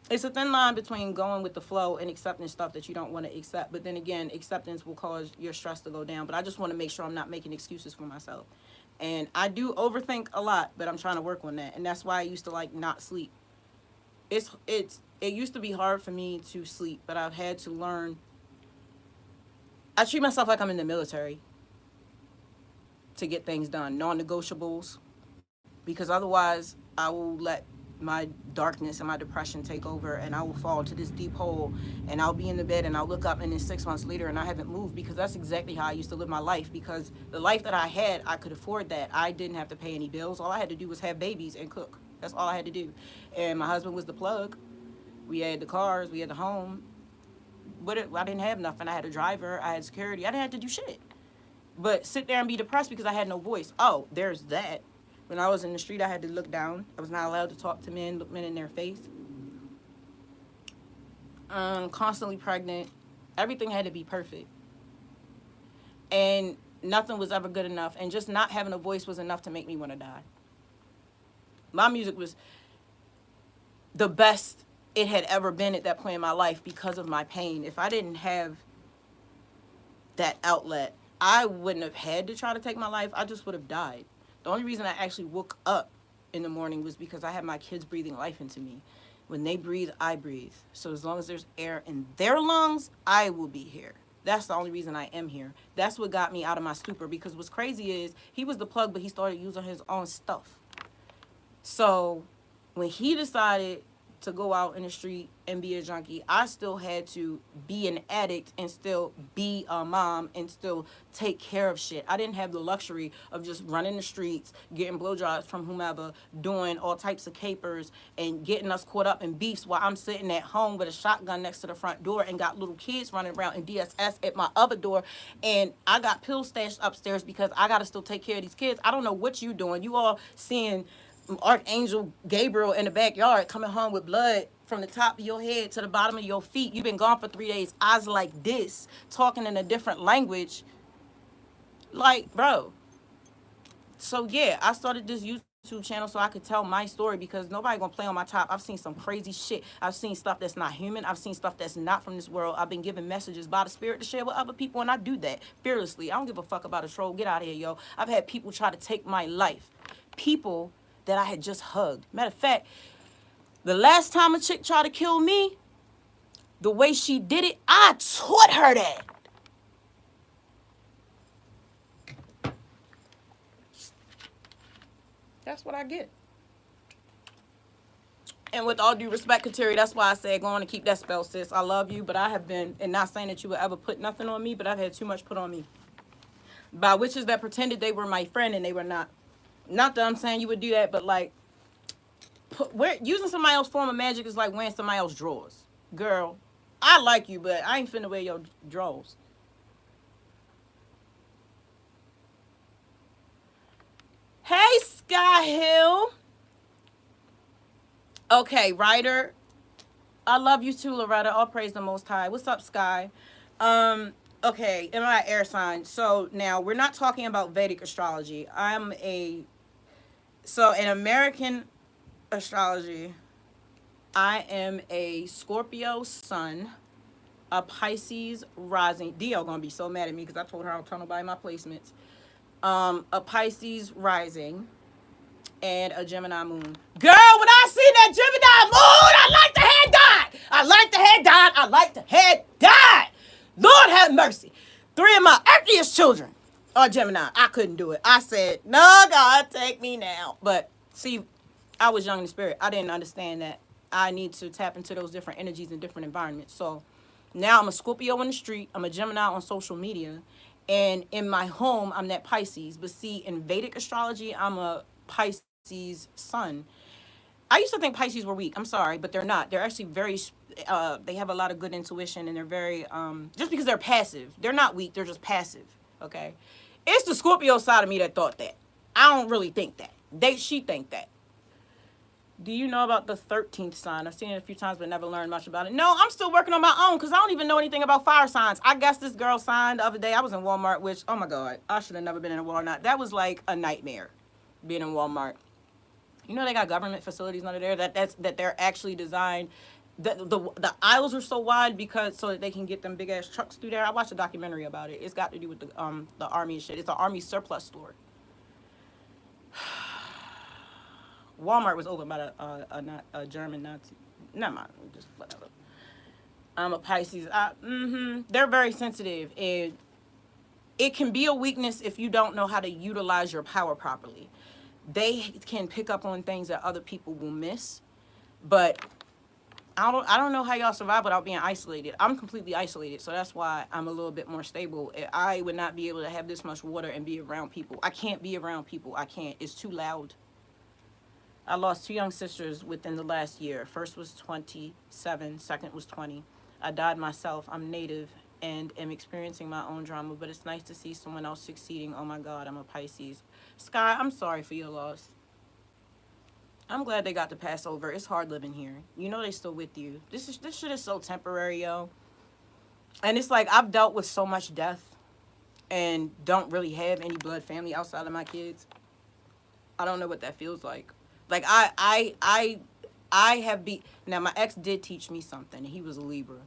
It's a thin line between going with the flow and accepting stuff that you don't want to accept. But then again, acceptance will cause your stress to go down. But I just want to make sure I'm not making excuses for myself. And I do overthink a lot, but I'm trying to work on that. And that's why I used to like not sleep. It used to be hard for me to sleep, but I've had to learn. I treat myself like I'm in the military to get things done, non-negotiables, because otherwise I will let my darkness and my depression take over, and I will fall into this deep hole, and I'll be in the bed and I'll look up and then 6 months later and I haven't moved, because that's exactly how I used to live my life. Because the life that I had, I could afford that. I didn't have to pay any bills. All I had to do was have babies and cook. That's all I had to do. And my husband was the plug. We had the cars, we had the home, but I didn't have nothing. I had a driver, I had security. I didn't have to do shit but sit there and be depressed because I had no voice. Oh, there's that. When I was in the street, I had to look down. I was not allowed to talk to men, look men in their face. Constantly pregnant. Everything had to be perfect. And nothing was ever good enough. And just not having a voice was enough to make me want to die. My music was the best it had ever been at that point in my life because of my pain. If I didn't have that outlet, I wouldn't have had to try to take my life. I just would have died. The only reason I actually woke up in the morning was because I had my kids breathing life into me. When they breathe, I breathe. So as long as there's air in their lungs, I will be here. That's the only reason I am here. That's what got me out of my stupor, because what's crazy is he was the plug, but he started using his own stuff. So when he decided to go out in the street and be a junkie, I still had to be an addict and still be a mom and still take care of shit. I didn't have the luxury of just running the streets, getting blowjobs from whomever, doing all types of capers and getting us caught up in beefs while I'm sitting at home with a shotgun next to the front door and got little kids running around in DSS at my other door, and I got pills stashed upstairs because I gotta still take care of these kids. I don't know what you doing. You all seeing Archangel Gabriel in the backyard coming home with blood from the top of your head to the bottom of your feet. You've been gone for 3 days, eyes like this, talking in a different language. Like, bro. So yeah, I started this YouTube channel so I could tell my story, because nobody gonna play on my top. I've seen some crazy shit. I've seen stuff that's not human. I've seen stuff that's not from this world. I've been given messages by the spirit to share with other people, and I do that fearlessly. I don't give a fuck about a troll. Get out of here, yo. I've had people try to take my life. People that I had just hugged. Matter of fact, the last time a chick tried to kill me, The way she did it, I taught her that. That's what I get. And with all due respect, Kateri, that's why I said go on and keep that spell, sis. I love you, but I have been, and not saying that you would ever put nothing on me, but I've had too much put on me by witches that pretended they were my friend and they were not. Not that I'm saying you would do that, but like, using somebody else's form of magic is like wearing somebody else's drawers. Girl, I like you, but I ain't finna wear your drawers. Hey, Sky Hill. Okay, Ryder. I love you too, Loretta. All praise the Most High. What's up, Sky? Okay, am I air sign? So now we're not talking about Vedic astrology. In American astrology, I am a Scorpio sun, a Pisces rising. Dio gonna be so mad at me because I told her I don't tell nobody my placements. A Pisces rising, and a Gemini moon. Girl, when I see that Gemini moon, I like the head dot. I like the head dot. I like the head dot. Lord have mercy. 3 of my earthliest children are Gemini. I couldn't do it. I said, no, God, take me now. But see, I was young in spirit. I didn't understand that I need to tap into those different energies in different environments. So now I'm a Scorpio in the street. I'm a Gemini on social media. And in my home, I'm that Pisces. But see, in Vedic astrology, I'm a Pisces sun. I used to think Pisces were weak. I'm sorry, but they're not. They're actually very, they have a lot of good intuition, and they're very, just because they're passive, they're not weak, they're just passive, okay? It's the Scorpio side of me that thought that. I don't really think that. She think that. Do you know about the 13th sign? I've seen it a few times, but never learned much about it. No, I'm still working on my own because I don't even know anything about fire signs. I guess this girl signed the other day. I was in Walmart, which, oh my God, I should have never been in a Walmart. That was like a nightmare, being in Walmart. You know they got government facilities under there that they're actually designed. The aisles are so wide because so that they can get them big ass trucks through there. I watched a documentary about it. It's got to do with the army and shit. It's an army surplus store. Walmart was opened by a German Nazi. Never mind, just whatever. I'm a Pisces. They're very sensitive, and it can be a weakness if you don't know how to utilize your power properly. They can pick up on things that other people will miss, but I don't know how y'all survive without being isolated. I'm completely isolated, so that's why I'm a little bit more stable. I would not be able to have this much water and be around people. I can't be around people. I can't. It's too loud. I lost 2 young sisters within the last year. First was 27, second was 20. I died myself. I'm Native and am experiencing my own drama, but it's nice to see someone else succeeding. Oh my God, I'm a Pisces. Sky, I'm sorry for your loss. I'm glad they got to pass over. It's hard living here. You know they still with you. This shit is so temporary, yo. And it's like I've dealt with so much death and don't really have any blood family outside of my kids. I don't know what that feels like. Like I have now my ex did teach me something. He was a Libra.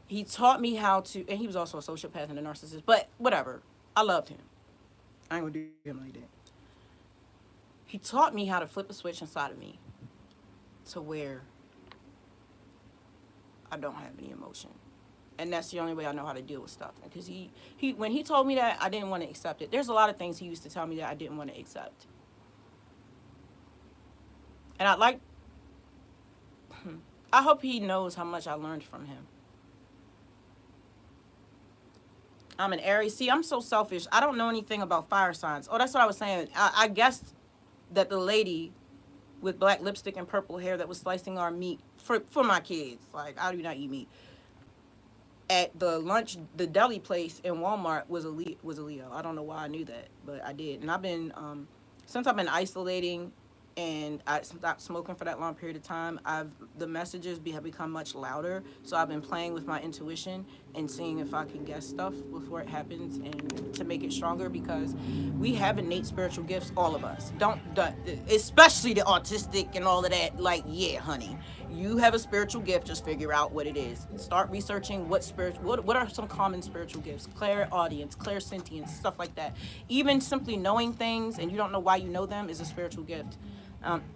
He taught me how to, and he was also a sociopath and a narcissist, but whatever. I loved him. I ain't gonna do him like that. He taught me how to flip a switch inside of me to where I don't have any emotion. And that's the only way I know how to deal with stuff. Because he when he told me that, I didn't want to accept it. There's a lot of things he used to tell me that I didn't want to accept. And I hope he knows how much I learned from him. I'm an Aries. See, I'm so selfish. I don't know anything about fire signs. Oh, that's what I was saying. I guessed that the lady with black lipstick and purple hair that was slicing our meat for my kids. Like, I do not eat meat. At the deli place in Walmart was a Leo. I don't know why I knew that, but I did. And I've been, since I've been isolating and I stopped smoking for that long period of time, the messages have become much louder. So I've been playing with my intuition and seeing if I can guess stuff before it happens and to make it stronger, because we have innate spiritual gifts, all of us. Especially the autistic and all of that. Like, yeah, honey, you have a spiritual gift. Just figure out what it is. Start researching what are some common spiritual gifts. Clairaudience, clairsentience, stuff like that. Even simply knowing things and you don't know why you know them is a spiritual gift.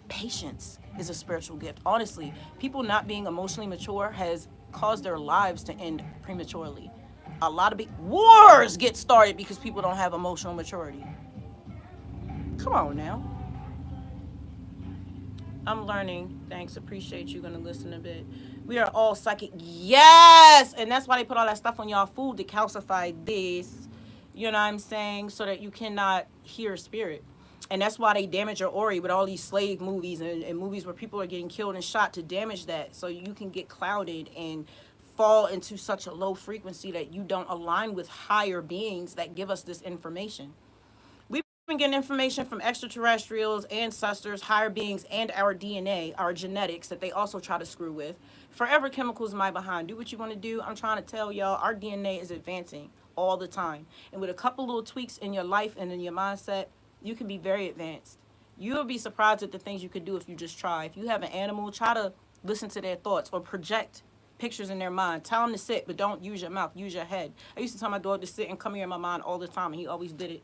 Patience is a spiritual gift. Honestly, people not being emotionally mature has caused their lives to end prematurely. A lot of big wars get started because people don't have emotional maturity. Come on now. I'm learning. Thanks. Appreciate you. Gonna listen a bit. We are all psychic. Yes! And that's why they put all that stuff on y'all food to calcify this. You know what I'm saying? So that you cannot hear spirit. And that's why they damage your Ori with all these slave movies and movies where people are getting killed and shot to damage that. So you can get clouded and fall into such a low frequency that you don't align with higher beings that give us this information. We've been getting information from extraterrestrials, ancestors, higher beings, and our DNA, our genetics that they also try to screw with. Forever Chemicals my behind. Do what you want to do. I'm trying to tell y'all our DNA is advancing all the time. And with a couple little tweaks in your life and in your mindset, you can be very advanced. You'll be surprised at the things you could do if you just try. If you have an animal, try to listen to their thoughts or project pictures in their mind. Tell them to sit, but don't use your mouth. Use your head. I used to tell my dog to sit and come here in my mind all the time, and he always did it.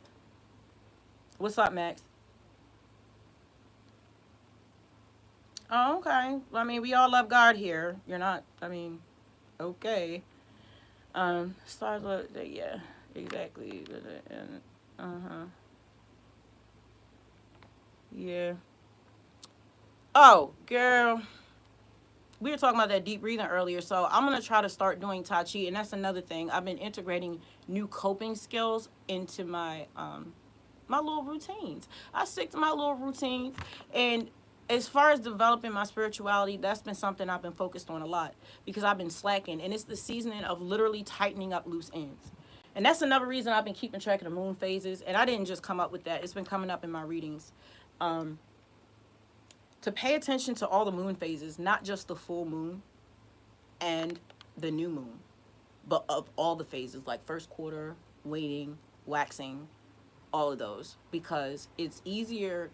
What's up, Max? Oh, okay. I mean, we all love God here. You're not, I mean, okay. Stars, yeah, exactly. And, uh-huh. Yeah. Oh, girl. We were talking about that deep breathing earlier, so I'm going to try to start doing Tai Chi, and that's another thing. I've been integrating new coping skills into my little routines. I stick to my little routines, and as far as developing my spirituality, that's been something I've been focused on a lot because I've been slacking, and it's the seasoning of literally tightening up loose ends. And that's another reason I've been keeping track of the moon phases, and I didn't just come up with that. It's been coming up in my readings. Um, to pay attention to all the moon phases, not just the full moon and the new moon, but of all the phases, like first quarter, waning, waxing, all of those, because it's easier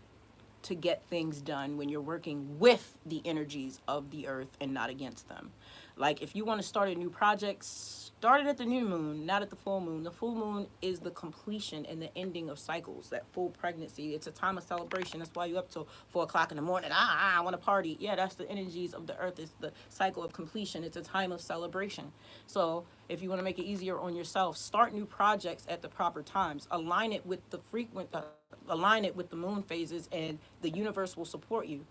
to get things done when you're working with the energies of the earth and not against them. Like if you want to start a new project, start it at the new moon, not at the full moon. The full moon is the completion and the ending of cycles, that full pregnancy. It's a time of celebration. That's why you're up till 4 o'clock in the morning. I want to party. Yeah, that's the energies of the earth. It's the cycle of completion. It's a time of celebration. So if you want to make it easier on yourself, start new projects at the proper times. Align it with align it with the moon phases, and the universe will support you.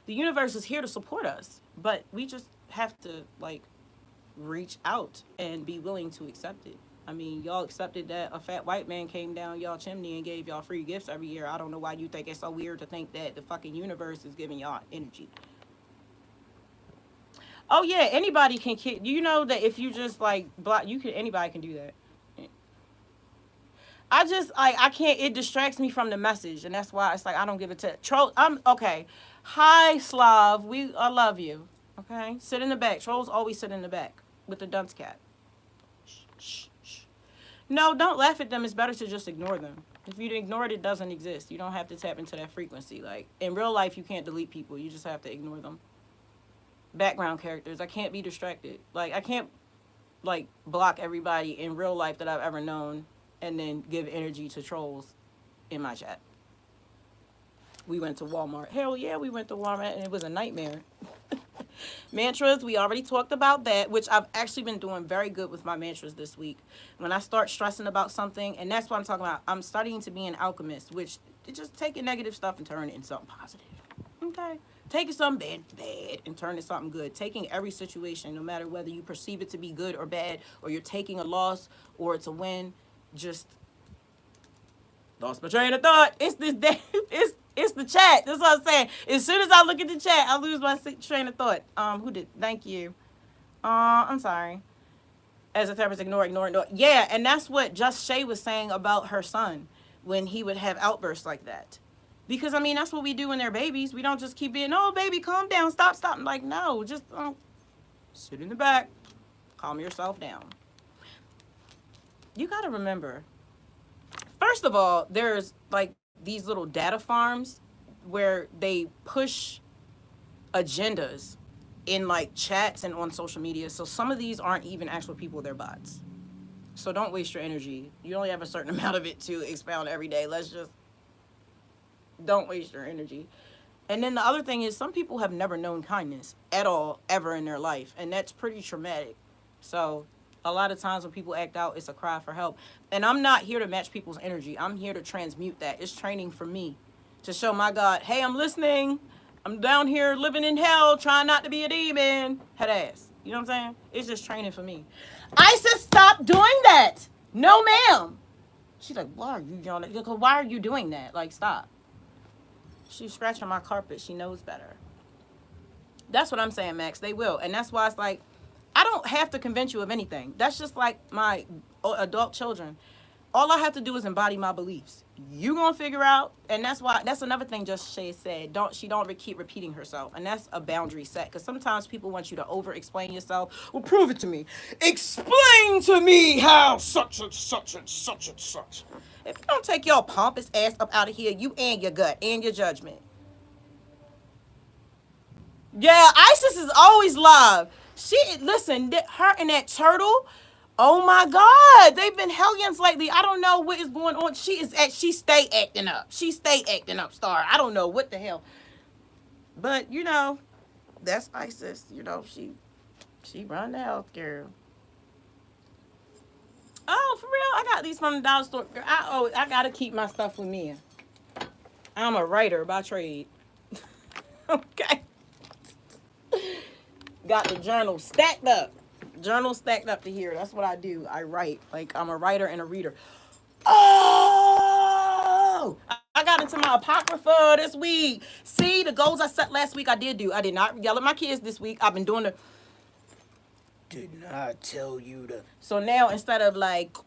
The universe is here to support us, but we just have to like reach out and be willing to accept it. I mean, y'all accepted that a fat white man came down y'all chimney and gave y'all free gifts every year. I don't know why you think it's so weird to think that the fucking universe is giving y'all energy. Oh yeah, anybody can kick. You know that if you just like block, you can anybody can do that. I can't. It distracts me from the message, and that's why it's like I don't give it to troll. I'm okay. Hi Slav, I love you. Okay, sit in the back. Trolls always sit in the back with the dunce cat. Shh, shh, shh. No, don't laugh at them. It's better to just ignore them. If you ignore it, it doesn't exist. You don't have to tap into that frequency. Like in real life, you can't delete people. You just have to ignore them. Background characters. I can't be distracted. Like I can't like block everybody in real life that I've ever known and then give energy to trolls in my chat. We went to Walmart. Hell yeah, we went to Walmart and it was a nightmare. Mantras, we already talked about that, which I've actually been doing very good with my mantras this week. When I start stressing about something, and that's what I'm talking about, I'm starting to be an alchemist, which just taking negative stuff and turn it into something positive. Okay? Taking something bad and turning it something good. Taking every situation, no matter whether you perceive it to be good or bad, or you're taking a loss or it's a win, just lost my train of thought. It's this day. It's the chat. That's what I'm saying. As soon as I look at the chat, I lose my train of thought. Who did? Thank you. I'm sorry. As a therapist, ignore. Yeah, and that's what Just Shay was saying about her son when he would have outbursts like that. Because, I mean, that's what we do when they're babies. We don't just keep being, oh, baby, calm down, stop. I'm like, no, just sit in the back, calm yourself down. You got to remember, first of all, there's like these little data farms where they push agendas in like chats and on social media. So some of these aren't even actual people, they're bots. So don't waste your energy. You only have a certain amount of it to expound every day. Don't waste your energy. And then the other thing is, some people have never known kindness at all, ever in their life. And that's pretty traumatic. So a lot of times when people act out, it's a cry for help. And I'm not here to match people's energy. I'm here to transmute that. It's training for me to show my God, hey, I'm listening. I'm down here living in hell, trying not to be a demon. Head ass. You know what I'm saying? It's just training for me. Isis, stop doing that. No, ma'am. She's like, why are you yelling? Why are you doing that? Like, stop. She's scratching my carpet. She knows better. That's what I'm saying, Max. They will. And that's why it's like, I don't have to convince you of anything. That's just like my adult children. All I have to do is embody my beliefs. You gonna figure out, and that's another thing just Shay said. She don't keep repeating herself, and that's a boundary set. Because sometimes people want you to over explain yourself. Well, prove it to me. Explain to me how such and such and such and such. If you don't take your pompous ass up out of here, you and your gut and your judgment. Yeah, Isis is always live. Listen, her and that turtle. Oh my God, they've been hellions lately. I don't know what is going on. She stay acting up. She stay acting up, Star. I don't know what the hell. But that's Isis. She run the healthcare. Oh, for real? I got these from the dollar store. I gotta keep my stuff with me. I'm a writer by trade. Okay. Got the journal stacked up. Journal stacked up to here. That's what I do. I write. Like, I'm a writer and a reader. Oh! I got into my apocrypha this week. See, the goals I set last week, I did do. I did not yell at my kids this week. I've been doing the... Did not tell you to... So now, instead of like...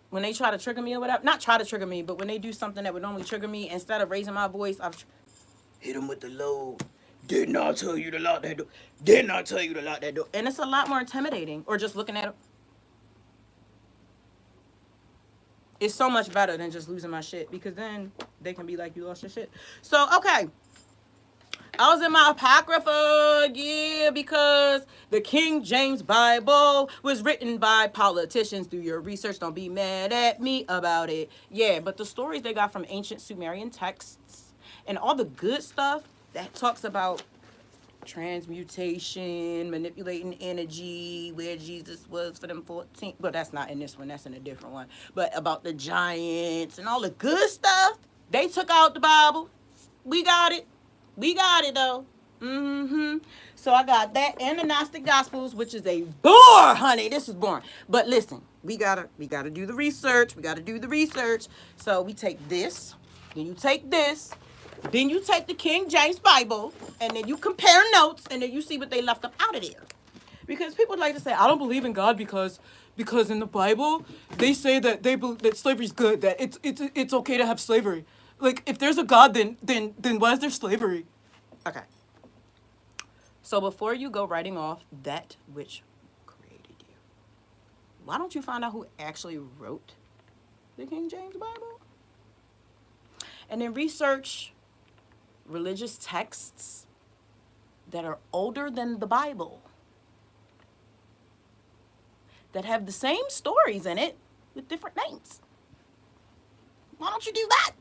When they try to trigger me or whatever... Not try to trigger me, but when they do something that would normally trigger me, instead of raising my voice, I've... Hit them with the low... Did not tell you to lock that door. Did not tell you to lock that door. And it's a lot more intimidating. Or just looking at them. It's so much better than just losing my shit. Because then they can be like, you lost your shit. So, okay. I was in my apocrypha, yeah, because the King James Bible was written by politicians. Do your research. Don't be mad at me about it. Yeah, but the stories they got from ancient Sumerian texts and all the good stuff that talks about transmutation, manipulating energy, where Jesus was for them 14. But that's not in this one. That's in a different one. But about the giants and all the good stuff, they took out the Bible. We got it. We got it, though. Mm-hmm. So I got that and the Gnostic Gospels, which is a bore, honey. This is boring. But listen, we gotta do the research. We gotta do the research. So we take this, then you take this, then you take the King James Bible, and then you compare notes, and then you see what they left up out of there. Because people like to say, I don't believe in God because in the Bible they say that that slavery's good, that it's okay to have slavery. Like, if there's a God, then why is there slavery? Okay. So before you go writing off that which created you, why don't you find out who actually wrote the King James Bible? And then research religious texts that are older than the Bible, that have the same stories in it with different names. Why don't you do that?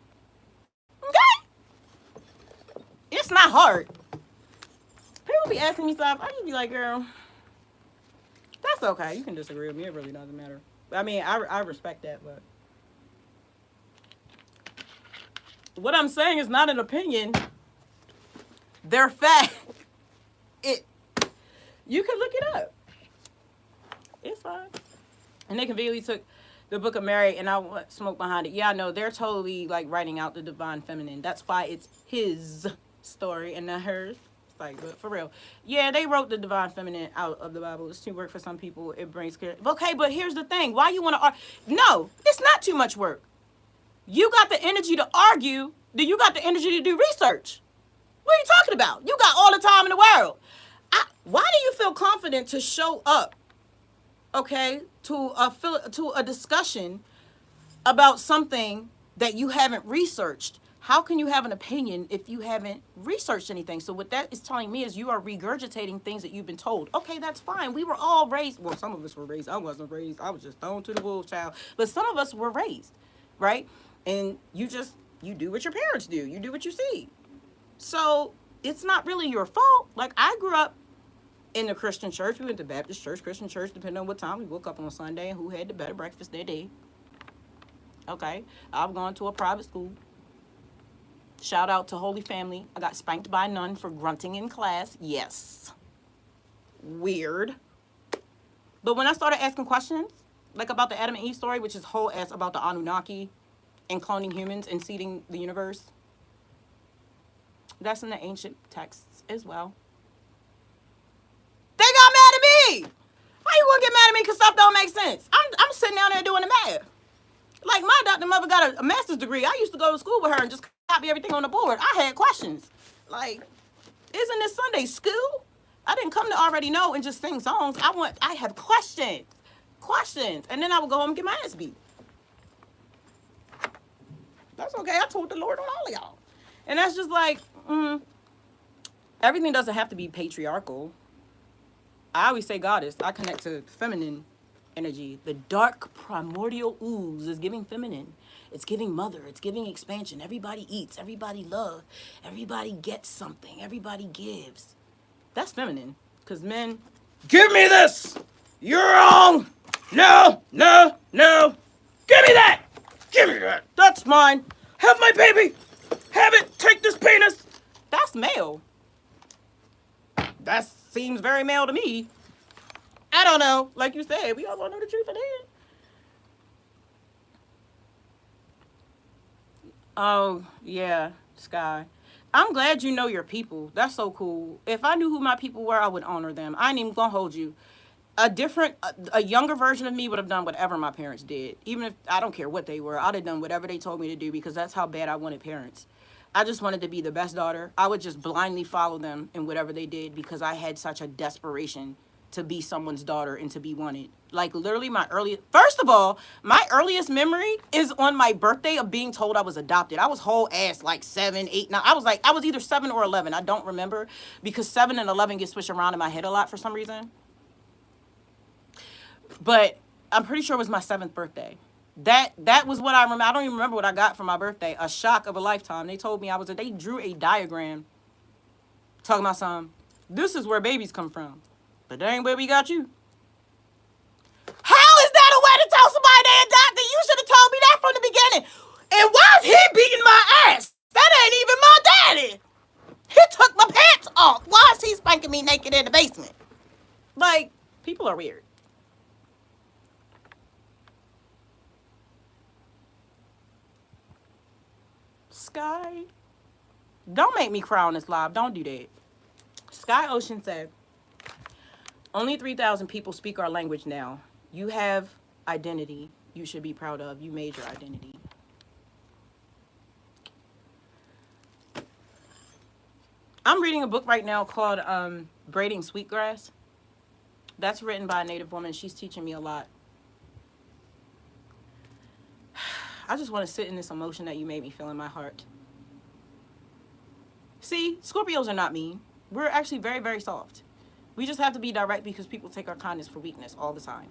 Okay? It's not hard. People be asking me stuff. I just be like, girl, that's okay. You can disagree with me. It really doesn't matter. I mean, I respect that, but what I'm saying is not an opinion. They're fact. You can look it up. It's fine. And they conveniently took the Book of Mary and I smoke behind it. Yeah, I know. They're totally like writing out the divine feminine. That's why it's his story and not hers. It's like, but for real. Yeah, they wrote the divine feminine out of the Bible. It's too much work for some people. It brings care. Okay, but here's the thing. Why you want to argue? No, it's not too much work. You got the energy to argue. Then you got the energy to do research. What are you talking about? You got all the time in the world. Why do you feel confident to show up, okay, to a discussion about something that you haven't researched? How can you have an opinion if you haven't researched anything? So what that is telling me is you are regurgitating things that you've been told. Okay, that's fine. We were all raised. Well, some of us were raised. I wasn't raised. I was just thrown to the wolves, child. But some of us were raised, right? And you do what your parents do. You do what you see. So it's not really your fault. Like, I grew up in the Christian church. We went to Baptist church, Christian church, depending on what time we woke up on Sunday and who had the better breakfast that day. Okay. I've gone to a private school. Shout out to Holy Family. I got spanked by a nun for grunting in class. Yes. Weird. But when I started asking questions, like about the Adam and Eve story, which is whole ass about the Anunnaki and cloning humans and seeding the universe, that's in the ancient texts as well. They got mad at me. How you gonna get mad at me because stuff don't make sense? I'm sitting down there doing the math. Like, my adopted mother got a master's degree. I used to go to school with her and just copy everything on the board. I had questions. Like, isn't this Sunday school? I didn't come to already know and just sing songs. I have questions. And then I would go home and get my ass beat. That's okay. I told the Lord on all of y'all. And that's just like, everything doesn't have to be patriarchal. I always say goddess. I connect to feminine energy. The dark primordial ooze is giving feminine. It's giving mother. It's giving expansion. Everybody eats. Everybody loves. Everybody gets something. Everybody gives. That's feminine. Because men, give me this. You're wrong. No. Give me that. That's mine. Have my baby. Have it. Take this penis. That's male. That seems very male to me. I don't know. Like you said, we all want to know the truth of that. Oh, yeah, Sky. I'm glad you know your people. That's so cool. If I knew who my people were, I would honor them. I ain't even gonna hold you. A younger version of me would have done whatever my parents did. Even if, I don't care what they were, I'd have done whatever they told me to do because that's how bad I wanted parents. I just wanted to be the best daughter. I would just blindly follow them in whatever they did because I had such a desperation to be someone's daughter and to be wanted. Like, literally first of all, my earliest memory is on my birthday of being told I was adopted. I was whole ass like 7, 8, 9. I was either 7 or 11. I don't remember because 7 and 11 get switched around in my head a lot for some reason. But I'm pretty sure it was my 7th birthday. That was what I remember. I don't even remember what I got for my birthday. A shock of a lifetime. They told me they drew a diagram talking about this is where babies come from. But that ain't where we got you. How is that a way to tell somebody they adopted? You should have told me that from the beginning. And why is he beating my ass? That ain't even my daddy. He took my pants off. Why is he spanking me naked in the basement? Like, people are weird. Sky, don't make me cry on this live. Don't do that. Sky Ocean said, only 3,000 people speak our language now. You have identity you should be proud of. You made your identity. I'm reading a book right now called Braiding Sweetgrass. That's written by a Native woman. She's teaching me a lot. I just want to sit in this emotion that you made me feel in my heart. See, Scorpios are not mean. We're actually very, very soft. We just have to be direct because people take our kindness for weakness all the time.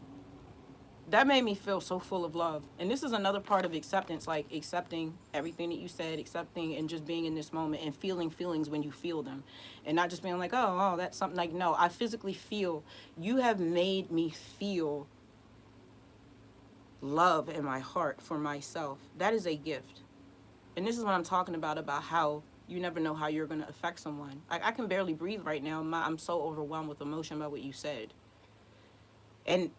That made me feel so full of love. And this is another part of acceptance, like accepting everything that you said, accepting and just being in this moment and feeling feelings when you feel them. And not just being like, oh, that's something. Like, no, I physically feel. You have made me feel love in my heart for myself. That is a gift. And this is what I'm talking about how you never know how you're going to affect someone. I can barely breathe right now. I'm so overwhelmed with emotion by what you said. And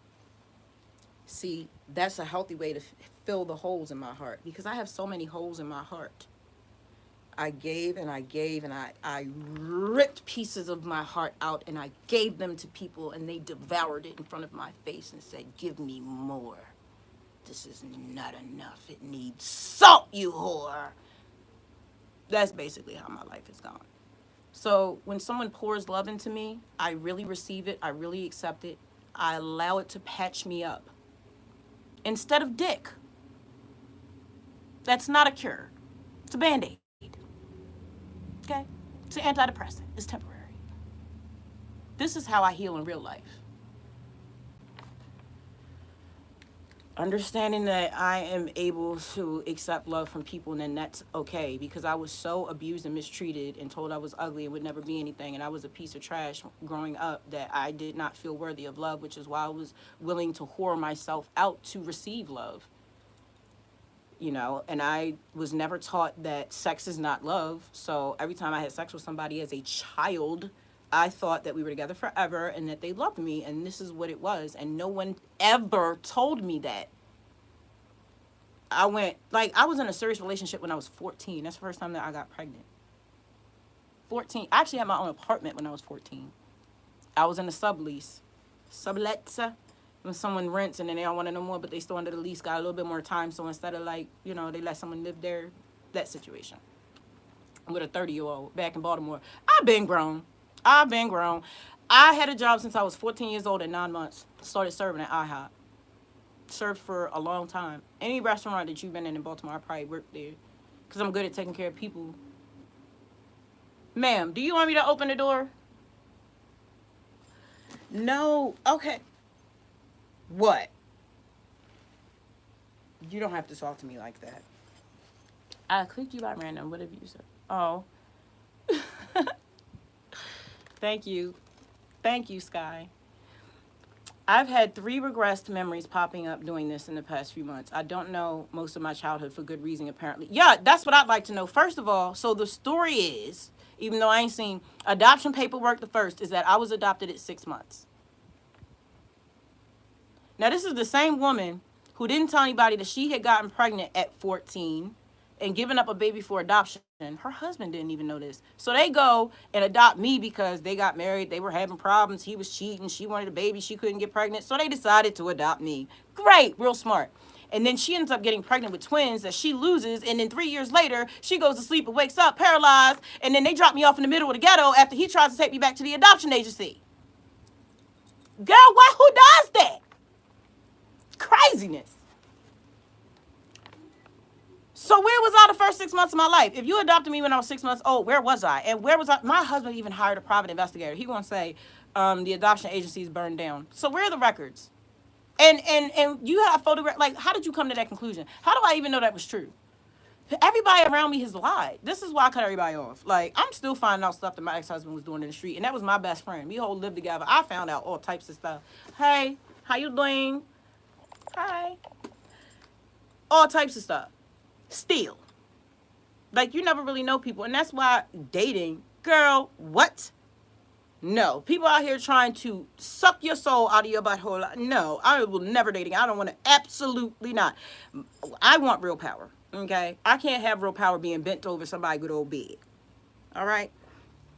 see, that's a healthy way to fill the holes in my heart because I have so many holes in my heart. I gave and I gave and I ripped pieces of my heart out and I gave them to people and they devoured it in front of my face and said, give me more. This is not enough. It needs salt, you whore. That's basically how my life has gone. So when someone pours love into me, I really receive it. I really accept it. I allow it to patch me up. Instead of dick. That's not a cure. It's a Band-Aid. Okay? It's an antidepressant. It's temporary. This is how I heal in real life. understanding that I am able to accept love from people, and then that's okay, because I was so abused and mistreated and told I was ugly and would never be anything, and I was a piece of trash growing up, that I did not feel worthy of love, which is why I was willing to whore myself out to receive love. And I was never taught that sex is not love. So every time I had sex with somebody as a child, I thought that we were together forever and that they loved me, and this is what it was. And no one ever told me that. I was in a serious relationship when I was 14. That's the first time that I got pregnant. 14. I actually had my own apartment when I was 14. I was in a sublease. Sublet. When someone rents and then they don't want it no more, but they still under the lease, got a little bit more time. So instead of they let someone live there, that situation. With a 30-year-old back in Baltimore. I've been grown. I had a job since I was 14 years old and 9 months. Started serving at IHOP. Served for a long time. Any restaurant that you've been in Baltimore, I probably worked there. Because I'm good at taking care of people. Ma'am, do you want me to open the door? No. Okay. What? You don't have to talk to me like that. I clicked you by random. What have you said? Oh. Thank you. Thank you, Sky. I've had 3 regressed memories popping up doing this in the past few months. I don't know most of my childhood for good reason, apparently. Yeah, that's what I'd like to know. First of all, so the story is, even though I ain't seen adoption paperwork, the first is that I was adopted at 6 months. Now, this is the same woman who didn't tell anybody that she had gotten pregnant at 14 and given up a baby for adoption. Her husband didn't even know this. So they go and adopt me because they got married. They were having problems. He was cheating. She wanted a baby. She couldn't get pregnant. So they decided to adopt me. Great. Real smart. And then she ends up getting pregnant with twins that she loses. And then 3 years later, she goes to sleep and wakes up paralyzed. And then they drop me off in the middle of the ghetto after he tries to take me back to the adoption agency. Girl, who does that? Craziness. So where was I the first 6 months of my life? If you adopted me when I was 6 months old, where was I? And where was I? My husband even hired a private investigator. He gonna say the adoption agency is burned down. So where are the records? And you have photograph. Like, how did you come to that conclusion? How do I even know that was true? Everybody around me has lied. This is why I cut everybody off. Like, I'm still finding out stuff that my ex-husband was doing in the street, and that was my best friend. We all lived together. I found out all types of stuff. Hey, how you doing? Hi. All types of stuff. Still. Like, you never really know people. And that's why dating, girl, what? No. People out here trying to suck your soul out of your butthole. No, I will never date again. I don't want to. Absolutely not. I want real power. Okay? I can't have real power being bent over somebody's good old bed. All right?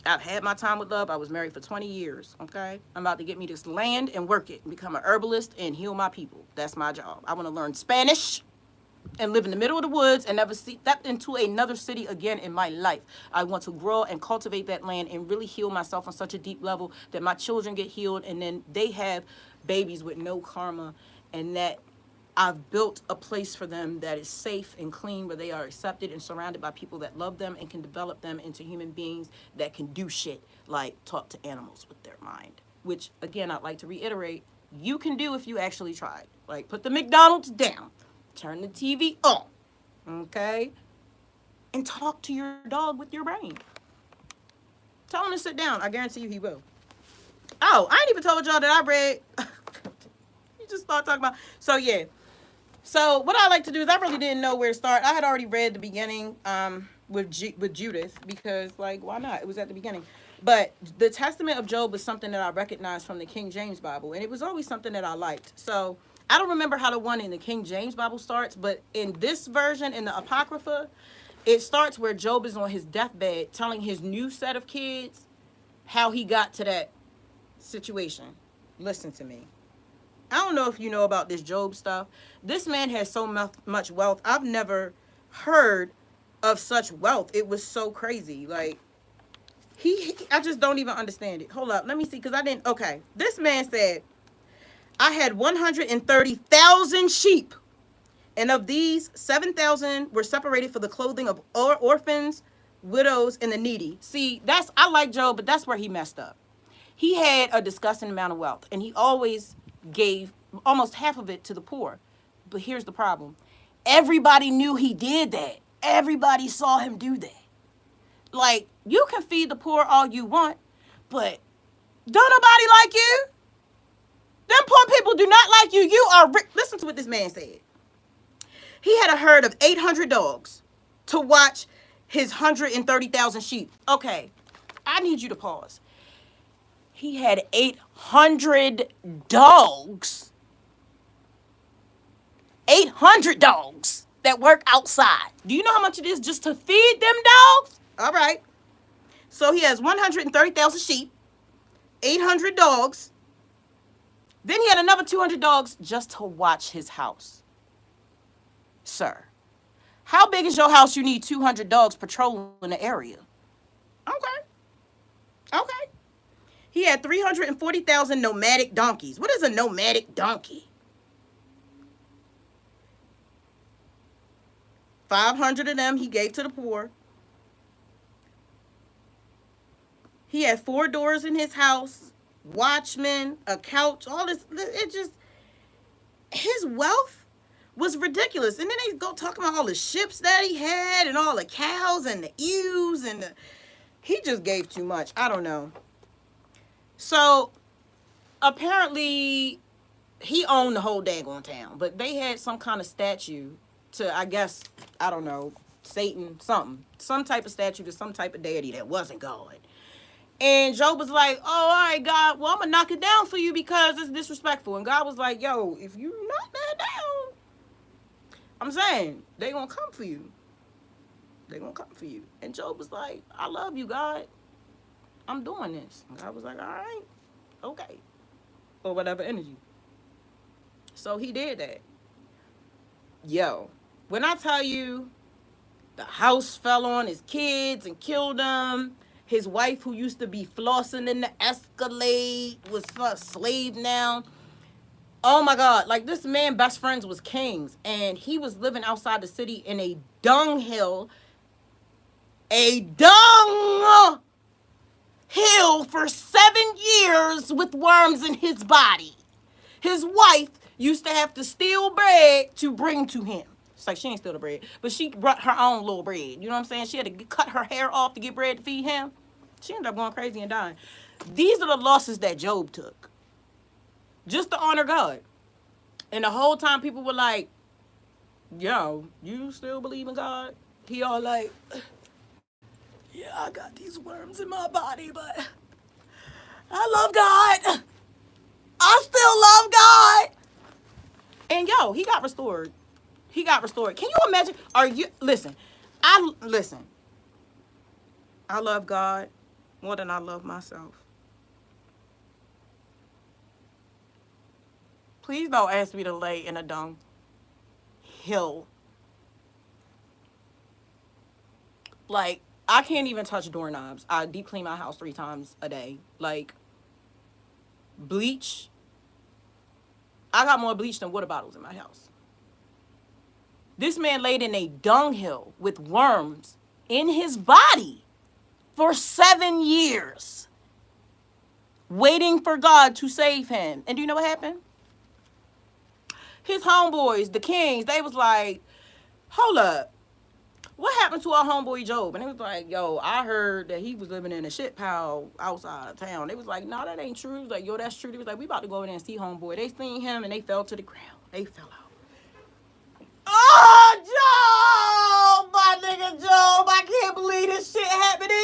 I've had my time with love. I was married for 20 years. Okay? I'm about to get me this land and work it and become an herbalist and heal my people. That's my job. I want to learn Spanish and live in the middle of the woods and never step into another city again in my life. I want to grow and cultivate that land and really heal myself on such a deep level that my children get healed and then they have babies with no karma, and that I've built a place for them that is safe and clean, where they are accepted and surrounded by people that love them and can develop them into human beings that can do shit like talk to animals with their mind. Which, again, I'd like to reiterate, you can do if you actually tried. Like, put the McDonald's down. Turn the TV on, okay? And talk to your dog with your brain. Tell him to sit down. I guarantee you he will. Oh, I ain't even told y'all that I read. You just start talking about. So, yeah. So, what I like to do is I really didn't know where to start. I had already read the beginning with Judith because, like, why not? It was at the beginning. But the Testament of Job was something that I recognized from the King James Bible. And it was always something that I liked. So, I don't remember how the one in the King James Bible starts, but in this version, in the Apocrypha, it starts where Job is on his deathbed telling his new set of kids how he got to that situation. Listen to me. I don't know if you know about this Job stuff. This man has so much wealth. I've never heard of such wealth. It was so crazy. Like, I just don't even understand it. Hold up. Let me see, because I didn't. Okay. This man said, I had 130,000 sheep, and of these, 7,000 were separated for the clothing of orphans, widows, and the needy. See, I like Job, but that's where he messed up. He had a disgusting amount of wealth, and he always gave almost half of it to the poor. But here's the problem. Everybody knew he did that. Everybody saw him do that. Like, you can feed the poor all you want, but don't nobody like you. Them poor people do not like you. You are listen to what this man said. He had a herd of 800 dogs to watch his 130,000 sheep. Okay, I need you to pause. He had 800 dogs. 800 dogs that work outside. Do you know how much it is just to feed them dogs? All right. So he has 130,000 sheep, 800 dogs. Then he had another 200 dogs just to watch his house. Sir, how big is your house you need 200 dogs patrolling the area? Okay. He had 340,000 nomadic donkeys. What is a nomadic donkey? 500 of them he gave to the poor. He had 4 doors in his house, watchmen, a couch, all this. It just, his wealth was ridiculous. And then they go talking about all the ships that he had and all the cows and the ewes and he just gave too much. I don't know. So apparently he owned the whole daggone town, but they had some kind of statue to, I guess, I don't know, Satan, something, some type of statue to some type of deity that wasn't God. And Job was like, oh, all right, God, well, I'm going to knock it down for you because it's disrespectful. And God was like, yo, if you knock that down, I'm saying, they going to come for you. They going to come for you. And Job was like, I love you, God. I'm doing this. And God was like, all right, okay. Or whatever energy. So he did that. Yo, when I tell you the house fell on his kids and killed them, his wife, who used to be flossing in the Escalade, was a slave now. Oh my God. Like, this man, best friends was kings. And he was living outside the city in a dunghill. A dung hill for 7 years with worms in his body. His wife used to have to steal bread to bring to him. It's like she ain't steal the bread, but she brought her own little bread. You know what I'm saying? She had to cut her hair off to get bread to feed him. She ended up going crazy and dying. These are the losses that Job took just to honor God. And the whole time people were like, yo, you still believe in God? He all like, yeah, I got these worms in my body, but I love God. I still love God. And yo, he got restored. He got restored. Can you imagine? Listen, I love God more than I love myself. Please don't ask me to lay in a dung hill. Like, I can't even touch doorknobs. I deep clean my house 3 times a day. Like, bleach. I got more bleach than water bottles in my house. This man laid in a dunghill with worms in his body for 7 years, waiting for God to save him. And do you know what happened? His homeboys, the kings, they was like, hold up. What happened to our homeboy Job? And they was like, yo, I heard that he was living in a shit pile outside of town. They was like, no, that ain't true. He was like, yo, that's true. They was like, we about to go in there and see homeboy. They seen him and they fell to the ground. They fell out. Oh, Job, my nigga Job, I can't believe this shit happened to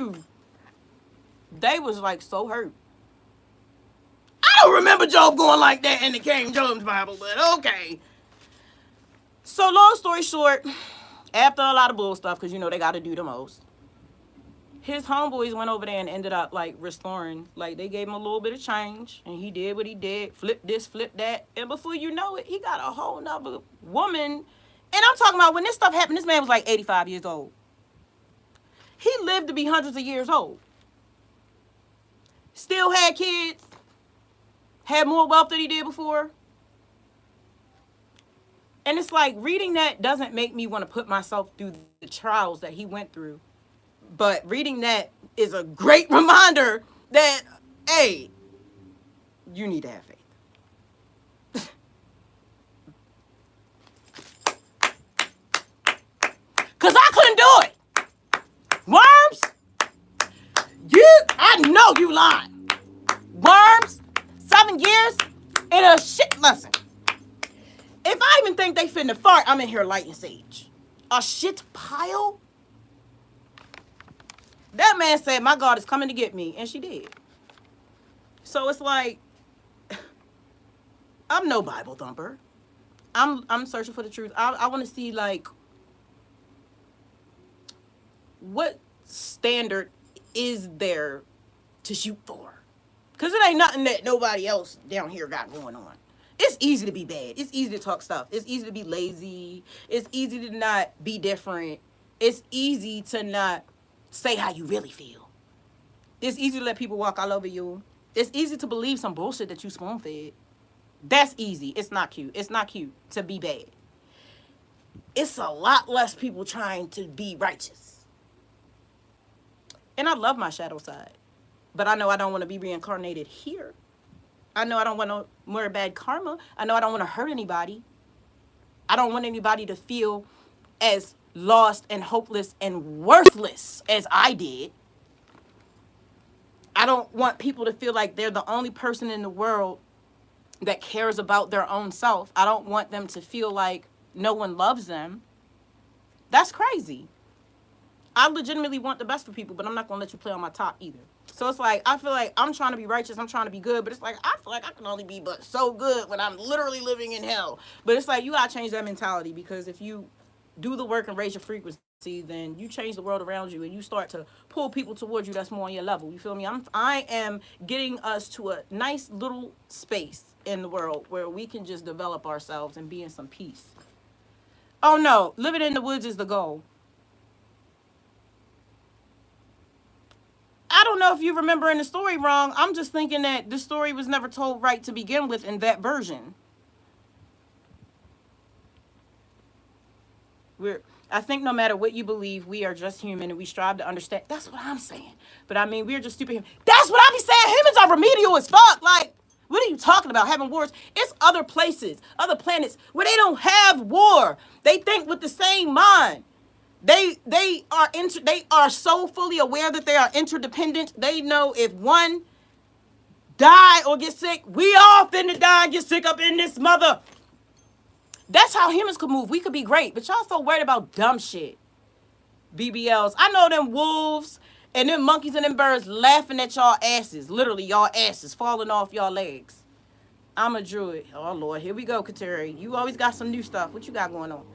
you. They was like so hurt. I don't remember Job going like that in the King James Bible, but okay. So long story short, after a lot of bull stuff, because you know they got to do the most, his homeboys went over there and ended up like restoring. Like, they gave him a little bit of change and he did what he did, flip this, flip that, and before you know it, he got a whole nother woman. And I'm talking about when this stuff happened, this man was like 85 years old. He lived to be hundreds of years old. Still had kids, had more wealth than he did before. And it's like, reading that doesn't make me want to put myself through the trials that he went through. But reading that is a great reminder that, hey, you need to have faith. line. Worms, 7 years, and a shit lesson. If I even think they finna fart, I'm in here lighting sage. A shit pile? That man said, my God is coming to get me. And she did. So it's like, I'm no Bible thumper. I'm searching for the truth. I want to see, like, what standard is there to shoot for? Because it ain't nothing that nobody else down here got going on. It's easy to be bad. It's easy to talk stuff. It's easy to be lazy. It's easy to not be different. It's easy to not say how you really feel. It's easy to let people walk all over you. It's easy to believe some bullshit that you spoon fed. That's easy. It's not cute. It's not cute to be bad. It's a lot less people trying to be righteous. And I love my shadow side. But I know I don't want to be reincarnated here. I know I don't want no more bad karma. I know I don't want to hurt anybody. I don't want anybody to feel as lost and hopeless and worthless as I did. I don't want people to feel like they're the only person in the world that cares about their own self. I don't want them to feel like no one loves them. That's crazy. I legitimately want the best for people, but I'm not going to let you play on my top either. So it's like, I feel like I'm trying to be righteous, I'm trying to be good, but it's like, I feel like I can only be but so good when I'm literally living in hell. But it's like, you got to change that mentality, because if you do the work and raise your frequency, then you change the world around you and you start to pull people towards you that's more on your level. You feel me? I am getting us to a nice little space in the world where we can just develop ourselves and be in some peace. Oh no, living in the woods is the goal. I don't know if you remember in the story wrong. I'm just thinking that the story was never told right to begin with in that version. I think no matter what you believe, we are just human and we strive to understand. That's what I'm saying. But I mean, we're just stupid human. That's what I be saying. Humans are remedial as fuck. Like, what are you talking about? Having wars? It's other places, other planets where they don't have war. They think with the same mind. They are so fully aware that they are interdependent. They know if one die or get sick, we all finna die and get sick up in this mother. That's how humans could move. We could be great, but y'all so worried about dumb shit. BBLs. I know them wolves and them monkeys and them birds laughing at y'all asses. Literally, y'all asses falling off y'all legs. I'm a druid. Oh, Lord. Here we go, Kateri. You always got some new stuff. What you got going on?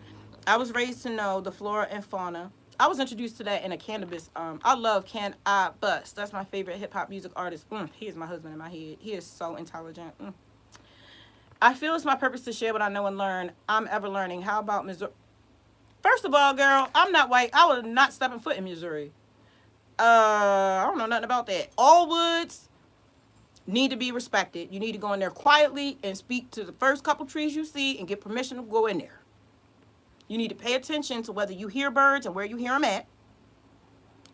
I was raised to know the flora and fauna. I was introduced to that in a cannabis. I love Can I Bust. That's my favorite hip hop music artist. He is my husband in my head. He is so intelligent. I feel it's my purpose to share what I know and learn. I'm ever learning. How about Missouri? First of all, girl, I'm not white. I would not step foot in Missouri. I don't know nothing about that. All woods need to be respected. You need to go in there quietly and speak to the first couple trees you see and get permission to go in there. You need to pay attention to whether you hear birds and where you hear them at.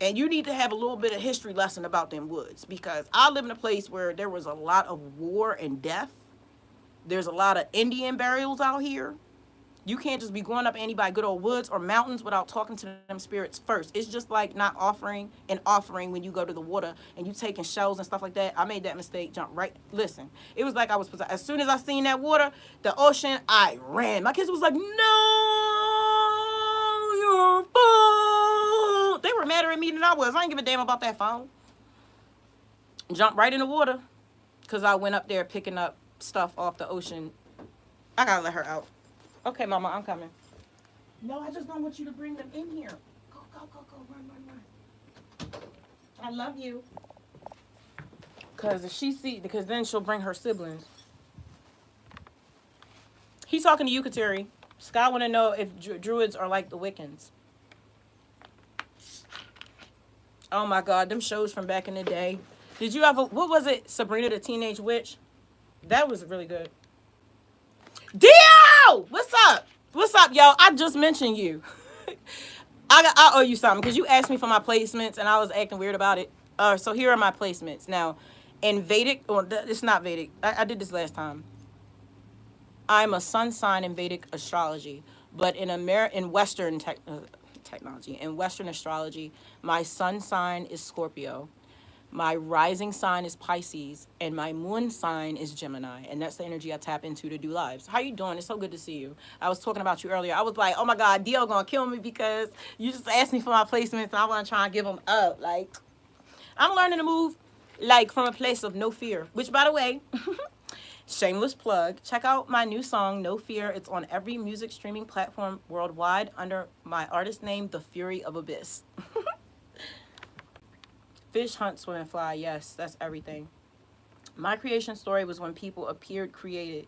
And you need to have a little bit of history lesson about them woods, because I live in a place where there was a lot of war and death. There's a lot of Indian burials out here. You can't just be going up anybody good old woods or mountains without talking to them spirits first. It's just like not offering an offering when you go to the water and you taking shells and stuff like that. I made that mistake. Jump right. Listen, it was like I was possessed. As soon as I seen that water, the ocean, I ran. My kids was like, no, you're a fool. They were madder at me than I was. I ain't give a damn about that phone. Jump right in the water because I went up there picking up stuff off the ocean. I gotta let her out. Okay, Mama, I'm coming. No, I just don't want you to bring them in here. Go, go, go, go, run, run, run. I love you. Because if she see, because then she'll bring her siblings. He's talking to you, Kateri. Scott want to know if druids are like the Wiccans. Oh my God, them shows from back in the day. Did you ever, what was it? Sabrina the Teenage Witch? That was really good. Dio! What's up? What's up, yo? I just mentioned you. I owe you something because you asked me for my placements and I was acting weird about it. So here are my placements. Now, in Vedic, or it's not Vedic. I did this last time. I'm a sun sign in Vedic astrology, but in Western technology, in Western astrology, my sun sign is Scorpio. My rising sign is Pisces, and my moon sign is Gemini, and that's the energy I tap into to do lives. How you doing? It's so good to see you. I was talking about you earlier. I was like, oh my God, Dio gonna kill me because you just asked me for my placements, and I want to try and give them up. Like, I'm learning to move like from a place of no fear. Which, by the way, shameless plug. Check out my new song, No Fear. It's on every music streaming platform worldwide under my artist name, The Fury of Abyss. Fish hunt, swim, and fly. Yes, that's everything. My creation story was when people appeared created.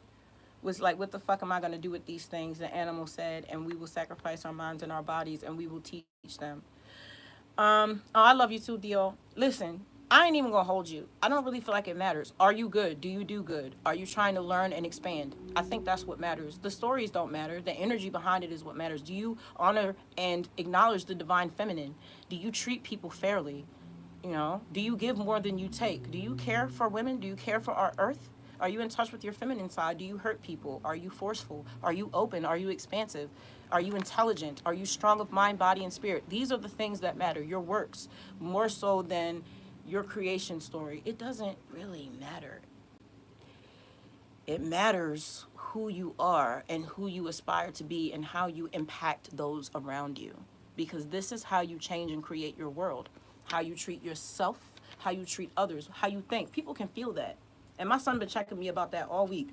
Was like, what the fuck am I gonna do with these things? The animal said, and we will sacrifice our minds and our bodies, and we will teach them. Oh, I love you too, Dio. Listen, I ain't even gonna hold you. I don't really feel like it matters. Are you good? Do you do good? Are you trying to learn and expand? I think that's what matters. The stories don't matter. The energy behind it is what matters. Do you honor and acknowledge the divine feminine? Do you treat people fairly? You know, do you give more than you take? Do you care for women? Do you care for our earth? Are you in touch with your feminine side? Do you hurt people? Are you forceful? Are you open? Are you expansive? Are you intelligent? Are you strong of mind, body, and spirit? These are the things that matter. Your works, more so than your creation story. It doesn't really matter. It matters who you are and who you aspire to be and how you impact those around you. Because this is how you change and create your world. How you treat yourself, how you treat others, how you think. People can feel that. And my son been checking me about that all week.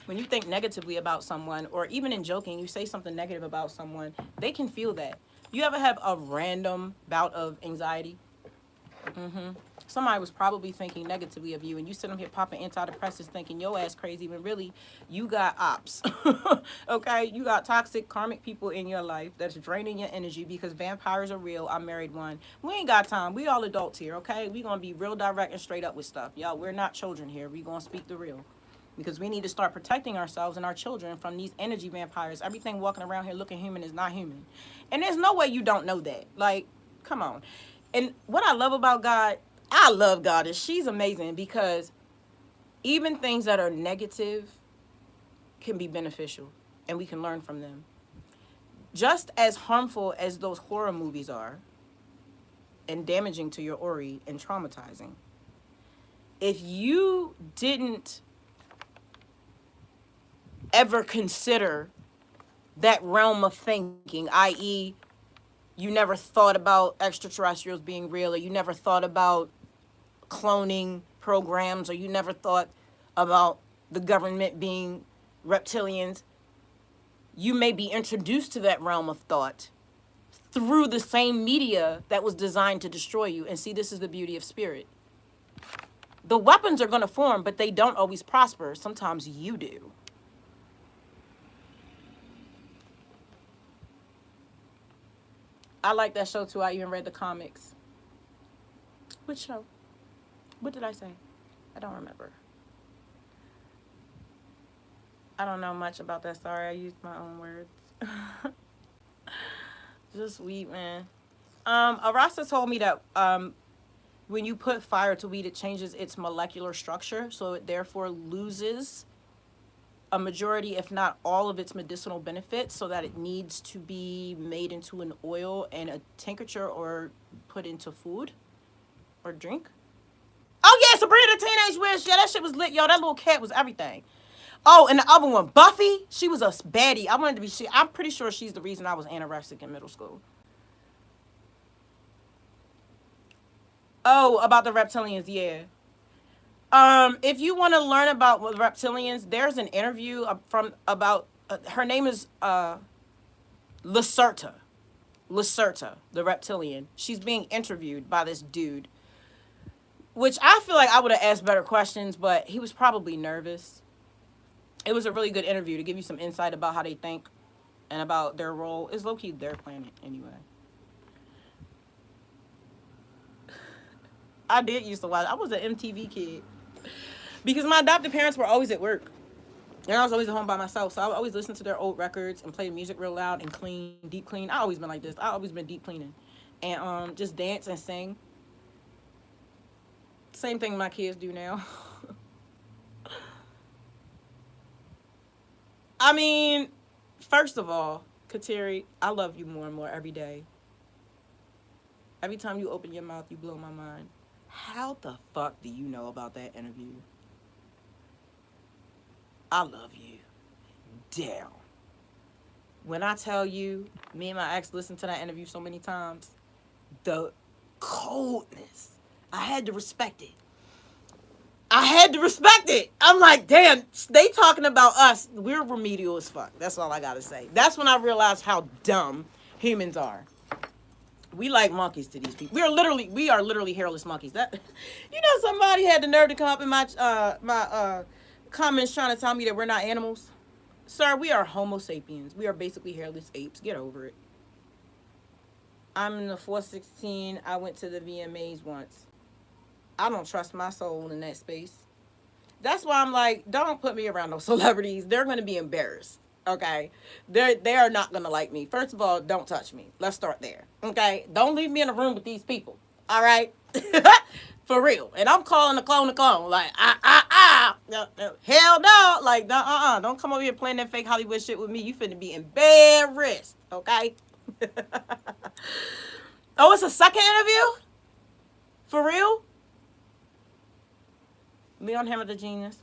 When you think negatively about someone, or even in joking, you say something negative about someone, they can feel that. You ever have a random bout of anxiety? Somebody was probably thinking negatively of you, and you sit here popping antidepressants thinking your ass crazy, when really you got ops. Okay, you got toxic karmic people in your life that's draining your energy, because vampires are real. I married one. We ain't got time. We all adults here. Okay, we gonna be real direct and straight up with stuff, y'all. We're not children here. We gonna speak the real, because we need to start protecting ourselves and our children from these energy vampires. Everything walking around here looking human is not human, and there's no way you don't know that. Like, come on. And what I love about God, I love God, is she's amazing, because even things that are negative can be beneficial, and we can learn from them. Just as harmful as those horror movies are, and damaging to your aura and traumatizing, if you didn't ever consider that realm of thinking, i.e., you never thought about extraterrestrials being real, or you never thought about cloning programs, or you never thought about the government being reptilians, you may be introduced to that realm of thought through the same media that was designed to destroy you. And see, this is the beauty of spirit. The weapons are going to form, but they don't always prosper. Sometimes you do. I like that show too. I even read the comics. Which show? What did I say? I don't remember. I don't know much about that. Sorry, I used my own words. Just sweet, man. Arasa told me that when you put fire to weed, it changes its molecular structure, so it therefore loses a majority, if not all, of its medicinal benefits, so that it needs to be made into an oil and a tincture, or put into food or drink. Oh yeah, Sabrina the Teenage Witch. Yeah, that shit was lit, yo. That little cat was everything. Oh, and the other one, Buffy, she was a baddie. I wanted to be. I'm pretty sure she's the reason I was anorexic in middle school. Oh, about the reptilians, yeah. If you want to learn about reptilians, there's an interview from about her name is Lacerta. Lacerta, the reptilian. She's being interviewed by this dude, which I feel like I would have asked better questions, but he was probably nervous. It was a really good interview to give you some insight about how they think and about their role. It's low-key their planet anyway. I did used to watch. I was an MTV kid because my adopted parents were always at work. And I was always at home by myself. So I would always listen to their old records and play the music real loud and clean, deep clean. I always been like this. I always been deep cleaning. And just dance and sing. Same thing my kids do now. I mean, first of all, Kateri, I love you more and more every day. Every time you open your mouth, you blow my mind. How the fuck do you know about that interview? I love you. Damn. When I tell you, me and my ex listened to that interview so many times, the coldness, I had to respect it. I had to respect it. I'm like, damn, they talking about us. We're remedial as fuck. That's all I gotta say. That's when I realized how dumb humans are. We like monkeys to these people. We are literally hairless monkeys. That, somebody had the nerve to come up in my comments trying to tell me that we're not animals. Sir, we are Homo sapiens. We are basically hairless apes. Get over it. I'm in the 416. I went to the VMAs once. I don't trust my soul in that space. That's why I'm like, don't put me around those celebrities. They're going to be embarrassed. Okay, they are not gonna like me. First of all, don't touch me. Let's start there. Okay, don't leave me in a room with these people. All right, for real. And I'm calling the clone like hell no, like don't come over here playing that fake Hollywood shit with me. You finna be embarrassed. Okay. Oh, it's a second interview? For real? Leon Hammer the Genius.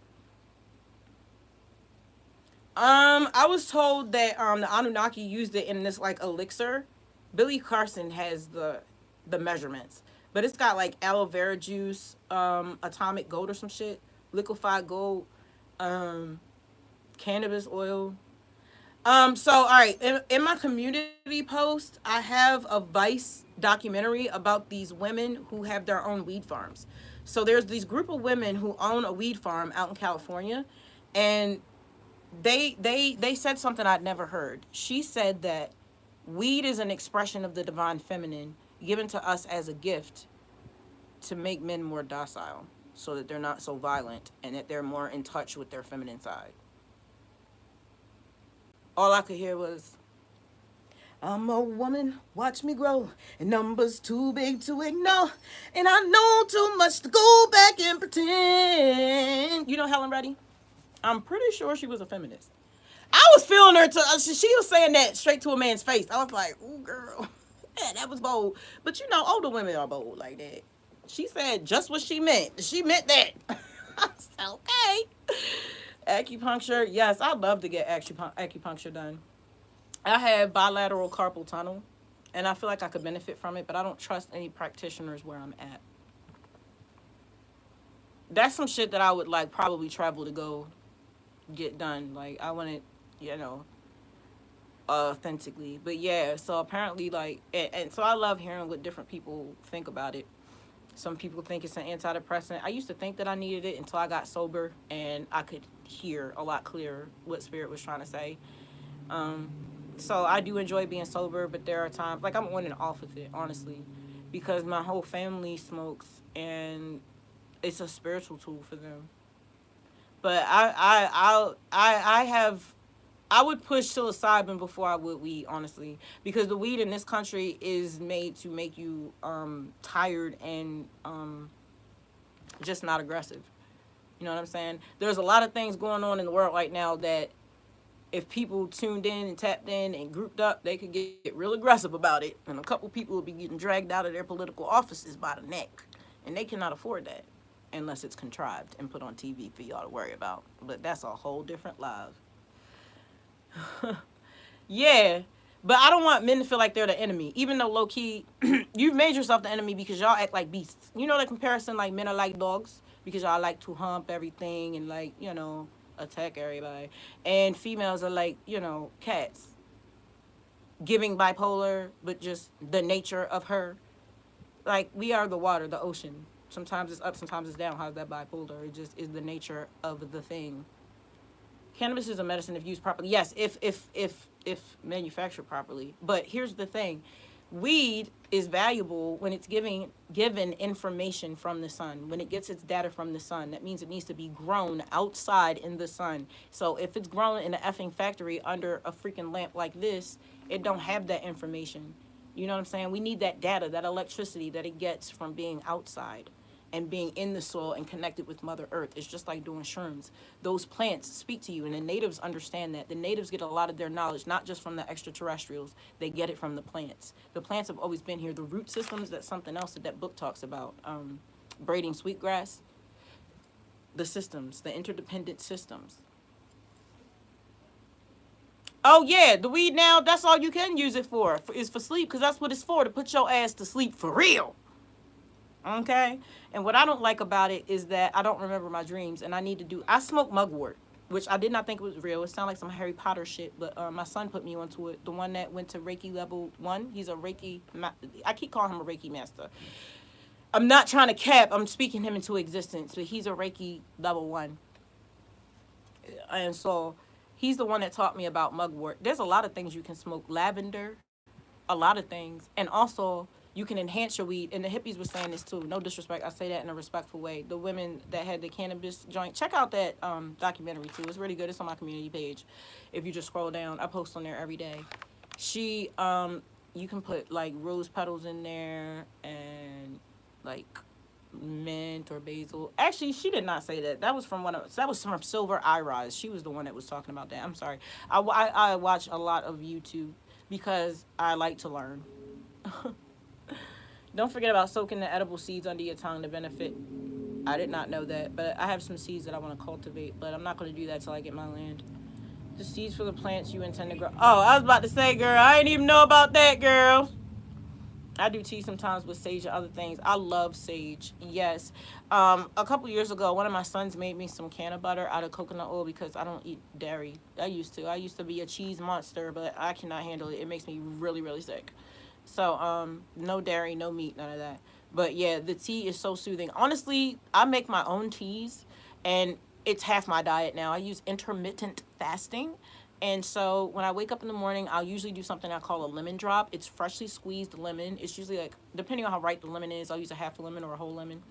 I was told that the Anunnaki used it in this like elixir. Billy Carson has the measurements, but it's got like aloe vera juice, atomic gold or some shit, liquefied gold, um, cannabis oil. So all right, in my community post, I have a Vice documentary about these women who have their own weed farms. So there's these group of women who own a weed farm out in California, and they said something I'd never heard. She said that weed is an expression of the divine feminine given to us as a gift to make men more docile so that they're not so violent and that they're more in touch with their feminine side. All I could hear was, I'm a woman, watch me grow, and numbers too big to ignore, and I know too much to go back and pretend. You know Helen Reddy? I'm pretty sure she was a feminist. I was feeling her she was saying that straight to a man's face. I was like, ooh, girl, yeah, that was bold. But older women are bold like that. She said just what she meant. She meant that. I said, okay. Acupuncture, yes, I'd love to get acupuncture done. I have bilateral carpal tunnel, and I feel like I could benefit from it, but I don't trust any practitioners where I'm at. That's some shit that I would like probably travel to go get done. Like I want it, authentically. But yeah, so apparently like and so I love hearing what different people think about it. Some people think it's an antidepressant. I used to think that I needed it until I got sober and I could hear a lot clearer what spirit was trying to say. Um, so I do enjoy being sober, but there are times like I'm on and off with it, honestly, because my whole family smokes and it's a spiritual tool for them. But I have I would push psilocybin before I would weed, honestly, because the weed in this country is made to make you tired and just not aggressive. You know what I'm saying? There's a lot of things going on in the world right now that if people tuned in and tapped in and grouped up, they could get real aggressive about it, and a couple people would be getting dragged out of their political offices by the neck, and they cannot afford that unless it's contrived and put on TV for y'all to worry about. But that's a whole different live. Yeah, but I don't want men to feel like they're the enemy, even though low key, you've made yourself the enemy because y'all act like beasts. You know the comparison, like men are like dogs because y'all like to hump everything and like attack everybody, and females are like cats, giving bipolar, but just the nature of her. Like we are the water, the ocean. Sometimes it's up, sometimes it's down. How's that bipolar? It just is the nature of the thing. Cannabis is a medicine if used properly. Yes, if manufactured properly. But here's the thing. Weed is valuable when it's given information from the sun. When it gets its data from the sun, that means it needs to be grown outside in the sun. So if it's grown in an effing factory under a freaking lamp like this, it don't have that information. You know what I'm saying? We need that data, that electricity that it gets from being outside. and being in the soil and connected with Mother Earth. It's just like doing shrooms. Those plants speak to you, and the natives understand that. The natives get a lot of their knowledge not just from the extraterrestrials, they get it from the plants. The plants have always been here. The root systems, that's something else that that book talks about. Braiding sweetgrass, the systems, the interdependent systems. Oh yeah, the weed now, that's all you can use it for is for sleep, because that's what it's for, to put your ass to sleep for real. Okay? And what I don't like about it is that I don't remember my dreams, and I smoke mugwort, which I did not think was real. It sounded like some Harry Potter shit, but my son put me onto it. The one that went to Reiki level 1, he's a Reiki, I keep calling him a Reiki master. I'm not trying to cap, I'm speaking him into existence, but he's a Reiki level 1. And so he's the one that taught me about mugwort. There's a lot of things you can smoke. Lavender, a lot of things. And also, you can enhance your weed. And the hippies were saying this too. No disrespect. I say that in a respectful way. The women that had the cannabis joint. Check out that documentary too. It's really good. It's on my community page. If you just scroll down, I post on there every day. She, you can put like rose petals in there and like mint or basil. Actually, she did not say that. That was from that was from Silver Irise. She was the one that was talking about that. I'm sorry. I watch a lot of YouTube because I like to learn. Don't forget about soaking the edible seeds under your tongue to benefit. I did not know that, but I have some seeds that I want to cultivate, but I'm not going to do that till I get my land. The seeds for the plants you intend to grow. Oh, I was about to say, girl, I didn't even know about that, girl. I do tea sometimes with sage and other things. I love sage. Yes. A couple years ago, one of my sons made me some canna butter out of coconut oil because I don't eat dairy. I used to. I used to be a cheese monster, but I cannot handle it. It makes me really, really sick. So, no dairy, no meat, none of that. But yeah, the tea is so soothing. Honestly, I make my own teas, and it's half my diet now. I use intermittent fasting. And so when I wake up in the morning, I'll usually do something I call a lemon drop. It's freshly squeezed lemon. It's usually like, depending on how ripe the lemon is, I'll use a half a lemon or a whole lemon.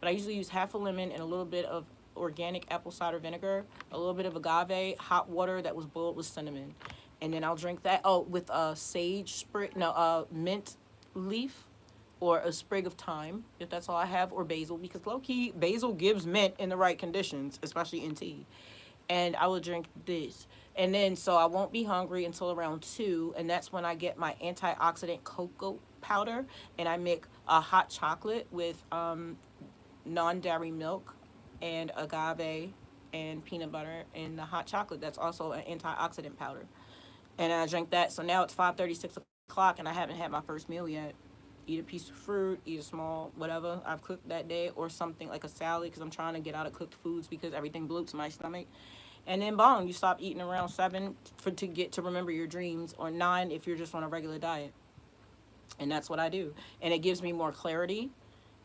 But I usually use half a lemon and a little bit of organic apple cider vinegar, a little bit of agave, hot water that was boiled with cinnamon. And then I'll drink that, with a sage sprig, no, mint leaf or a sprig of thyme, if that's all I have, or basil, because low-key, basil gives mint in the right conditions, especially in tea. And I will drink this. And then, so I won't be hungry until around 2, and that's when I get my antioxidant cocoa powder, and I make a hot chocolate with non-dairy milk and agave and peanut butter and the hot chocolate. That's also an antioxidant powder. And I drank that. So now it's 5:36 o'clock, and I haven't had my first meal yet. Eat a piece of fruit, eat a small whatever I've cooked that day, or something like a salad, because I'm trying to get out of cooked foods because everything bloats my stomach. And then boom, you stop eating around 7 to get to remember your dreams, or 9 if you're just on a regular diet. And that's what I do. And it gives me more clarity.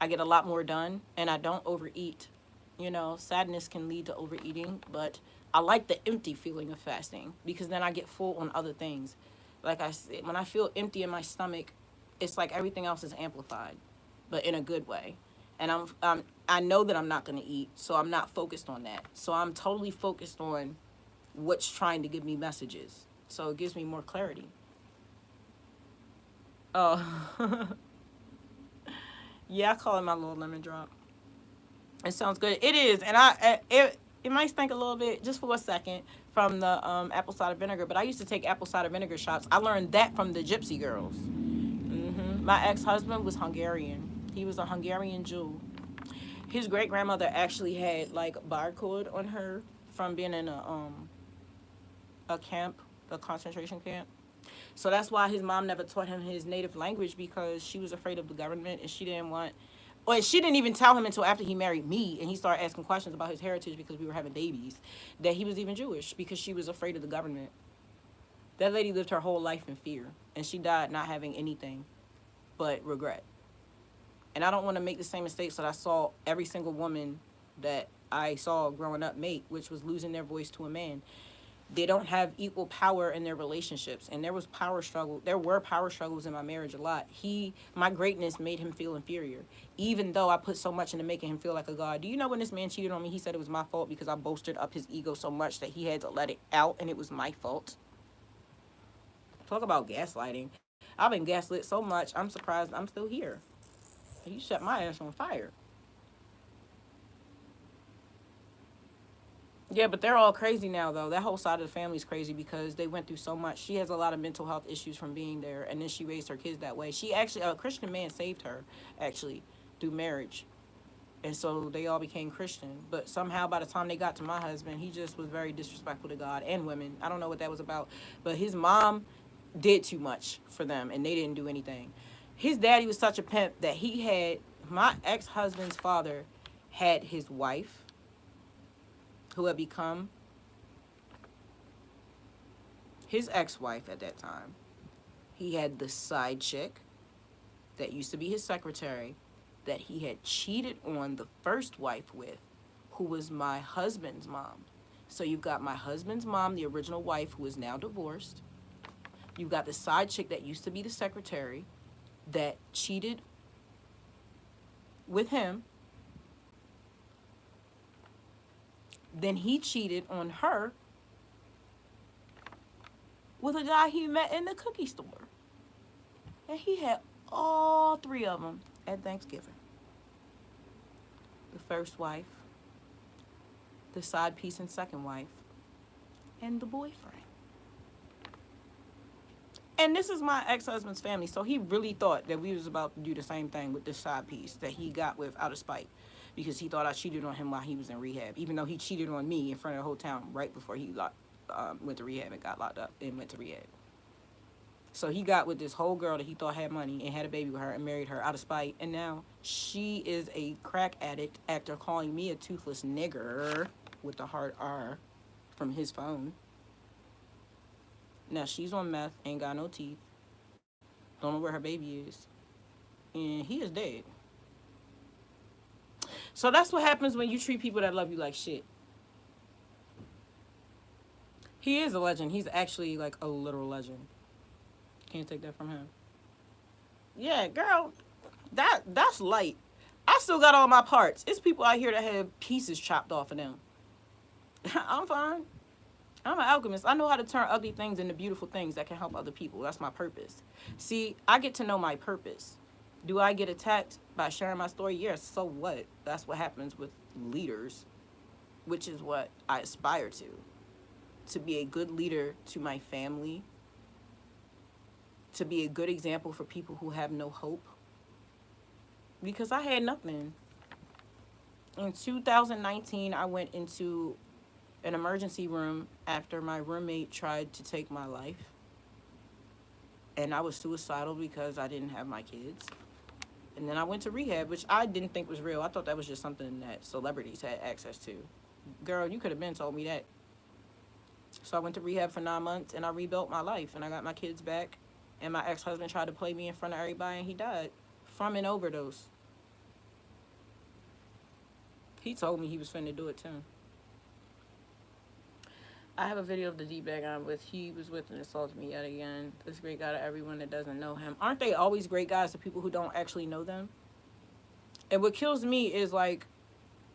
I get a lot more done, and I don't overeat. Sadness can lead to overeating, but I like the empty feeling of fasting because then I get full on other things. Like I said, when I feel empty in my stomach, it's like everything else is amplified, but in a good way. And I know that I'm not going to eat, so I'm not focused on that. So I'm totally focused on what's trying to give me messages. So it gives me more clarity. Oh, yeah, I call it my little lemon drop. It sounds good. It is, and it might stink a little bit just for a second from the apple cider vinegar. But I used to take apple cider vinegar shots. I learned that from the Gypsy Girls. My ex-husband was Hungarian. He was a Hungarian Jew. His great grandmother actually had like barcode on her from being in a camp, a concentration camp. So that's why his mom never taught him his native language, because she was afraid of the government, and she didn't want. Well, she didn't even tell him until after he married me, and he started asking questions about his heritage because we were having babies, that he was even Jewish, because she was afraid of the government. That lady lived her whole life in fear, and she died not having anything but regret. And I don't want to make the same mistakes that I saw every single woman that I saw growing up make, which was losing their voice to a man. They don't have equal power in their relationships, and there were power struggles in my marriage a lot. My greatness made him feel inferior, even though I put so much into making him feel like a god. Do you know when this man cheated on me, he said it was my fault because I bolstered up his ego so much that he had to let it out, and it was my fault? Talk about gaslighting. I've been gaslit so much, I'm surprised I'm still here. You set my ass on fire. Yeah, but they're all crazy now, though. That whole side of the family is crazy because they went through so much. She has a lot of mental health issues from being there, and then she raised her kids that way. She actually, a Christian man saved her, actually, through marriage. And so they all became Christian. But somehow, by the time they got to my husband, he just was very disrespectful to God and women. I don't know what that was about. But his mom did too much for them, and they didn't do anything. His daddy was such a pimp that he had my ex husband's father had his wife, who had become his ex wife at that time. He had the side chick that used to be his secretary that he had cheated on the first wife with, who was my husband's mom. So you've got my husband's mom, the original wife, who is now divorced. You've got the side chick that used to be the secretary that cheated with him. Then he cheated on her with a guy he met in the cookie store. And he had all three of them at Thanksgiving. The first wife, the side piece and second wife, and the boyfriend. And this is my ex-husband's family, so he really thought that we was about to do the same thing with this side piece that he got with out of spite, because he thought I cheated on him while he was in rehab, even though he cheated on me in front of the whole town right before he went to rehab and got locked up and went to rehab. So he got with this whole girl that he thought had money and had a baby with her and married her out of spite. And now she is a crack addict after calling me a toothless nigger with the hard R from his phone. Now she's on meth, ain't got no teeth, don't know where her baby is, and he is dead. So that's what happens when you treat people that love you like shit. He is a legend. He's actually like a literal legend. Can't take that from him. Yeah, girl, that's light. I still got all my parts. It's people out here that have pieces chopped off of them. I'm fine. I'm an alchemist. I know how to turn ugly things into beautiful things that can help other people. That's my purpose. See, I get to know my purpose. Do I get attacked by sharing my story? Yes, so what? That's what happens with leaders, which is what I aspire to. To be a good leader to my family, to be a good example for people who have no hope. Because I had nothing. In 2019, I went into an emergency room after my roommate tried to take my life. And I was suicidal because I didn't have my kids. And then I went to rehab, which I didn't think was real. I thought that was just something that celebrities had access to. Girl, you could have been told me that. So I went to rehab for 9 months and I rebuilt my life and I got my kids back. And my ex-husband tried to play me in front of everybody and he died from an overdose. He told me he was finna do it too. I have a video of the D-bag I'm with. He was with and assaulted me yet again. This great guy to everyone that doesn't know him. Aren't they always great guys to people who don't actually know them? And what kills me is like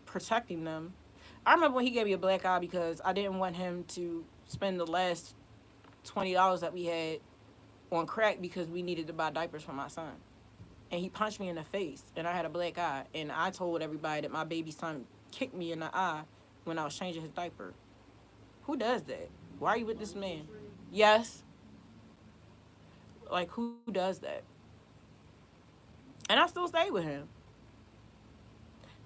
protecting them. I remember when he gave me a black eye because I didn't want him to spend the last $20 that we had on crack because we needed to buy diapers for my son. And he punched me in the face and I had a black eye. And I told everybody that my baby's son kicked me in the eye when I was changing his diaper. Who does that? Why are you with this man? Yes. Like, who does that? And I still stay with him.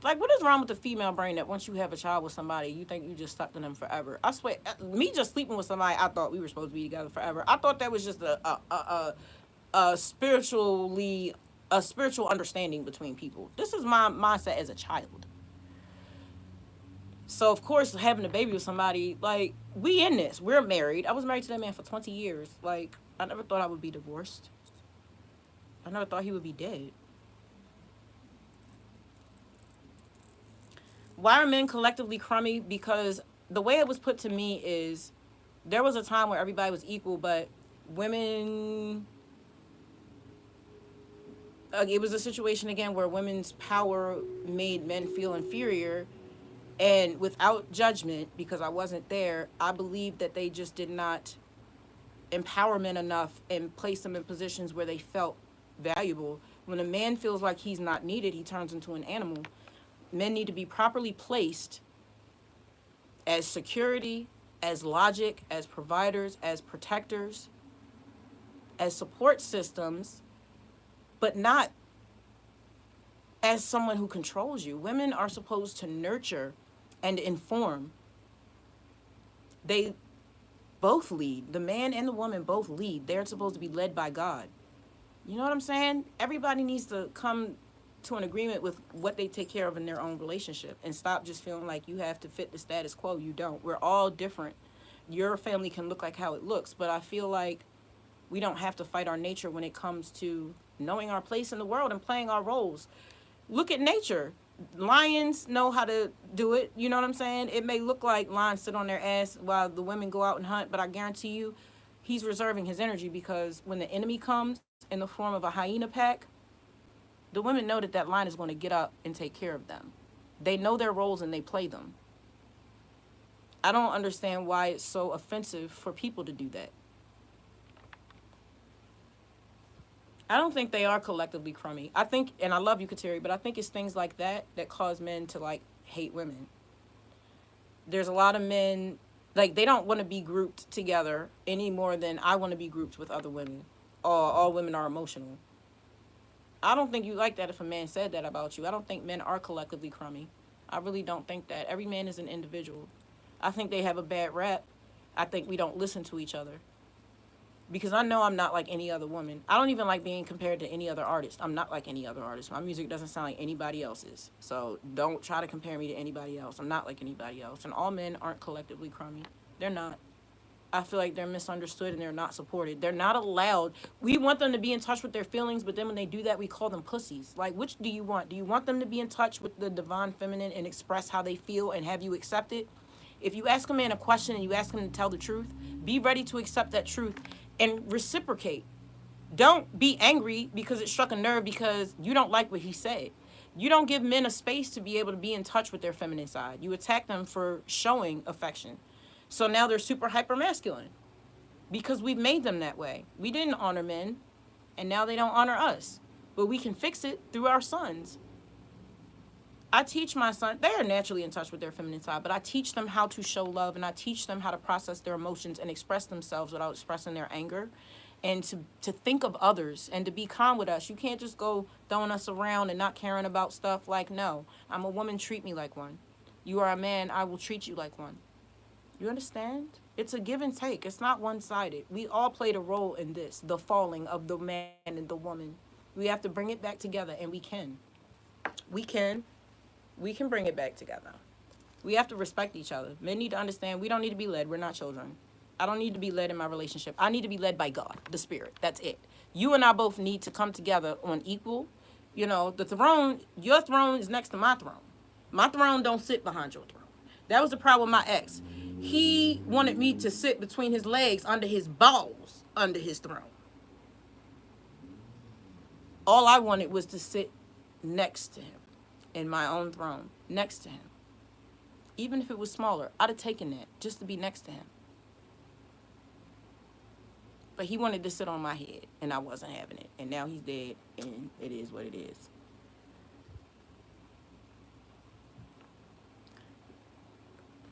Like, what is wrong with the female brain that once you have a child with somebody, you think you just stuck to them forever? I swear, me just sleeping with somebody, I thought we were supposed to be together forever. I thought that was just a spiritual understanding between people. This is my mindset as a child. So, of course, having a baby with somebody, like, we in this. We're married. I was married to that man for 20 years. Like, I never thought I would be divorced. I never thought he would be dead. Why are men collectively crummy? Because the way it was put to me is there was a time where everybody was equal, but women... it was a situation, again, where women's power made men feel inferior. And without judgment, because I wasn't there, I believe that they just did not empower men enough and place them in positions where they felt valuable. When a man feels like he's not needed, he turns into an animal. Men need to be properly placed as security, as logic, as providers, as protectors, as support systems, but not as someone who controls you. Women are supposed to nurture and inform. They both lead. The man and the woman both lead. They're supposed to be led by God. You know what I'm saying? Everybody needs to come to an agreement with what they take care of in their own relationship and stop just feeling like you have to fit the status quo. You don't. We're all different. Your family can look like how it looks, but I feel like we don't have to fight our nature when it comes to knowing our place in the world and playing our roles. Look at nature. Lions know how to do it. You know what I'm saying? It may look like lions sit on their ass while the women go out and hunt, but I guarantee you he's reserving his energy, because when the enemy comes in the form of a hyena pack, the women know that that lion is going to get up and take care of them. They know their roles and they play them. I don't understand why it's so offensive for people to do that. I don't think they are collectively crummy. I think, and I love you, Kateri, but I think it's things like that that cause men to like hate women. There's a lot of men, like, they don't want to be grouped together any more than I want to be grouped with other women. All women are emotional. I don't think you like that if a man said that about you. I don't think men are collectively crummy. I really don't think that. Every man is an individual. I think they have a bad rap. I think we don't listen to each other. Because I know I'm not like any other woman. I don't even like being compared to any other artist. I'm not like any other artist. My music doesn't sound like anybody else's. So don't try to compare me to anybody else. I'm not like anybody else. And all men aren't collectively crummy. They're not. I feel like they're misunderstood and they're not supported. They're not allowed. We want them to be in touch with their feelings, but then when they do that, we call them pussies. Like, which do you want? Do you want them to be in touch with the divine feminine and express how they feel and have you accept it? If you ask a man a question and you ask him to tell the truth, be ready to accept that truth and reciprocate. Don't be angry because it struck a nerve because you don't like what he said. You don't give men a space to be able to be in touch with their feminine side. You attack them for showing affection. So now they're super hyper masculine because we've made them that way. We didn't honor men, and now they don't honor us. But we can fix it through our sons. I teach my son, they are naturally in touch with their feminine side, but I teach them how to show love, and I teach them how to process their emotions and express themselves without expressing their anger, and to think of others and to be calm with us. You can't just go throwing us around and not caring about stuff. Like, no, I'm a woman, treat me like one. You are a man, I will treat you like one. You understand? It's a give and take. It's not one-sided. We all played a role in this, the falling of the man and the woman. We have to bring it back together, and we can. We can bring it back together. We have to respect each other. Men need to understand we don't need to be led. We're not children. I don't need to be led in my relationship. I need to be led by God, the Spirit. That's it. You and I both need to come together on equal. You know, the throne, your throne is next to my throne. My throne don't sit behind your throne. That was the problem with my ex. He wanted me to sit between his legs, under his balls, under his throne. All I wanted was to sit next to him in my own throne, next to him. Even if it was smaller, I'd have taken that just to be next to him. But he wanted to sit on my head, and I wasn't having it. And now he's dead, and it is what it is.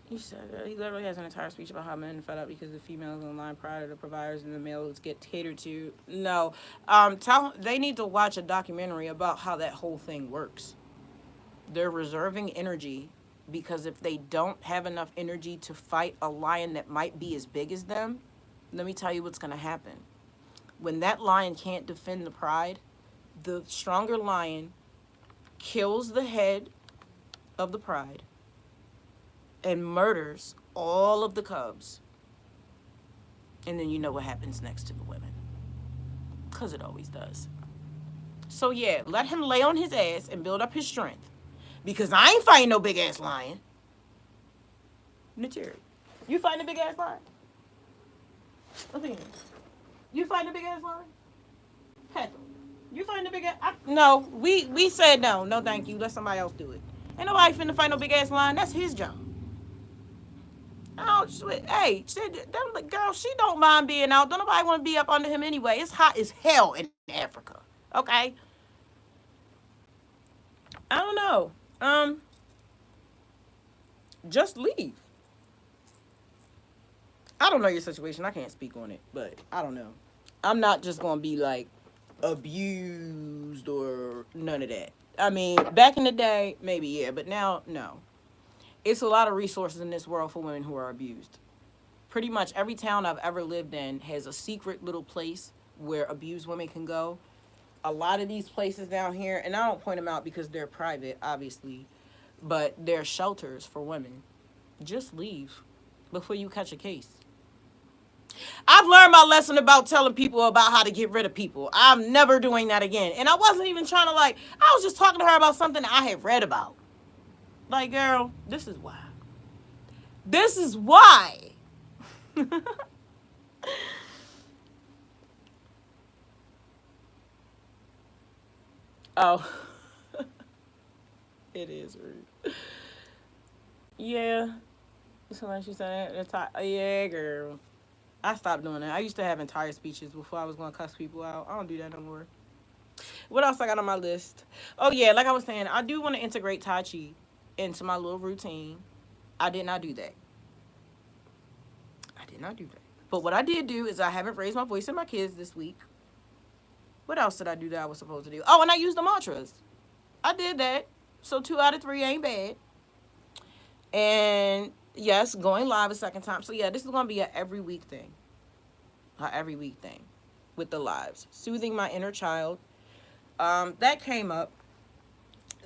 He said he literally has an entire speech about how men are fed up because the females in line prior to the providers and the males get catered to. No, they need to watch a documentary about how that whole thing works. They're reserving energy because if they don't have enough energy to fight a lion that might be as big as them, let me tell you what's going to happen. When that lion can't defend the pride, the stronger lion kills the head of the pride and murders all of the cubs. And then you know what happens next to the women. Because it always does. So yeah, let him lay on his ass and build up his strength. Because I ain't fighting no big ass lion. Nateri, you fighting a big ass lion? Opinion. You fighting a big ass lion? Heck, you fighting a big ass? No, we said no. No, thank you. Let somebody else do it. Ain't nobody finna fight no big ass lion. That's his job. Oh, hey, that girl, she don't mind being out. Don't nobody want to be up under him anyway. It's hot as hell in Africa. Okay. I don't know. Just leave. I don't know your situation. I can't speak on it, but I don't know. I'm not just gonna be like abused or none of that. I mean, back in the day, maybe yeah, but now no. It's a lot of resources in this world for women who are abused. Pretty much every town I've ever lived in has a secret little place where abused women can go. A lot of these places down here, and I don't point them out because they're private, obviously, but they're shelters for women. Just leave before you catch a case. I've learned my lesson about telling people about how to get rid of people. I'm never doing that again. And I wasn't even trying to like, I was just talking to her about something I had read about. Like, girl, this is why. This is why. Oh, it is rude. Yeah. Somebody she said, yeah, girl. I stopped doing that. I used to have entire speeches before I was going to cuss people out. I don't do that no more. What else I got on my list? Oh, yeah, like I was saying, I do want to integrate Tai Chi into my little routine. I did not do that. I did not do that. But what I did do is I haven't raised my voice at my kids this week. What else did I do that I was supposed to do? Oh, and I used the mantras. I did that. So 2 out of 3 ain't bad. And yes, going live a second time. So yeah, this is going to be a every week thing. A every week thing with the lives. Soothing my inner child. That came up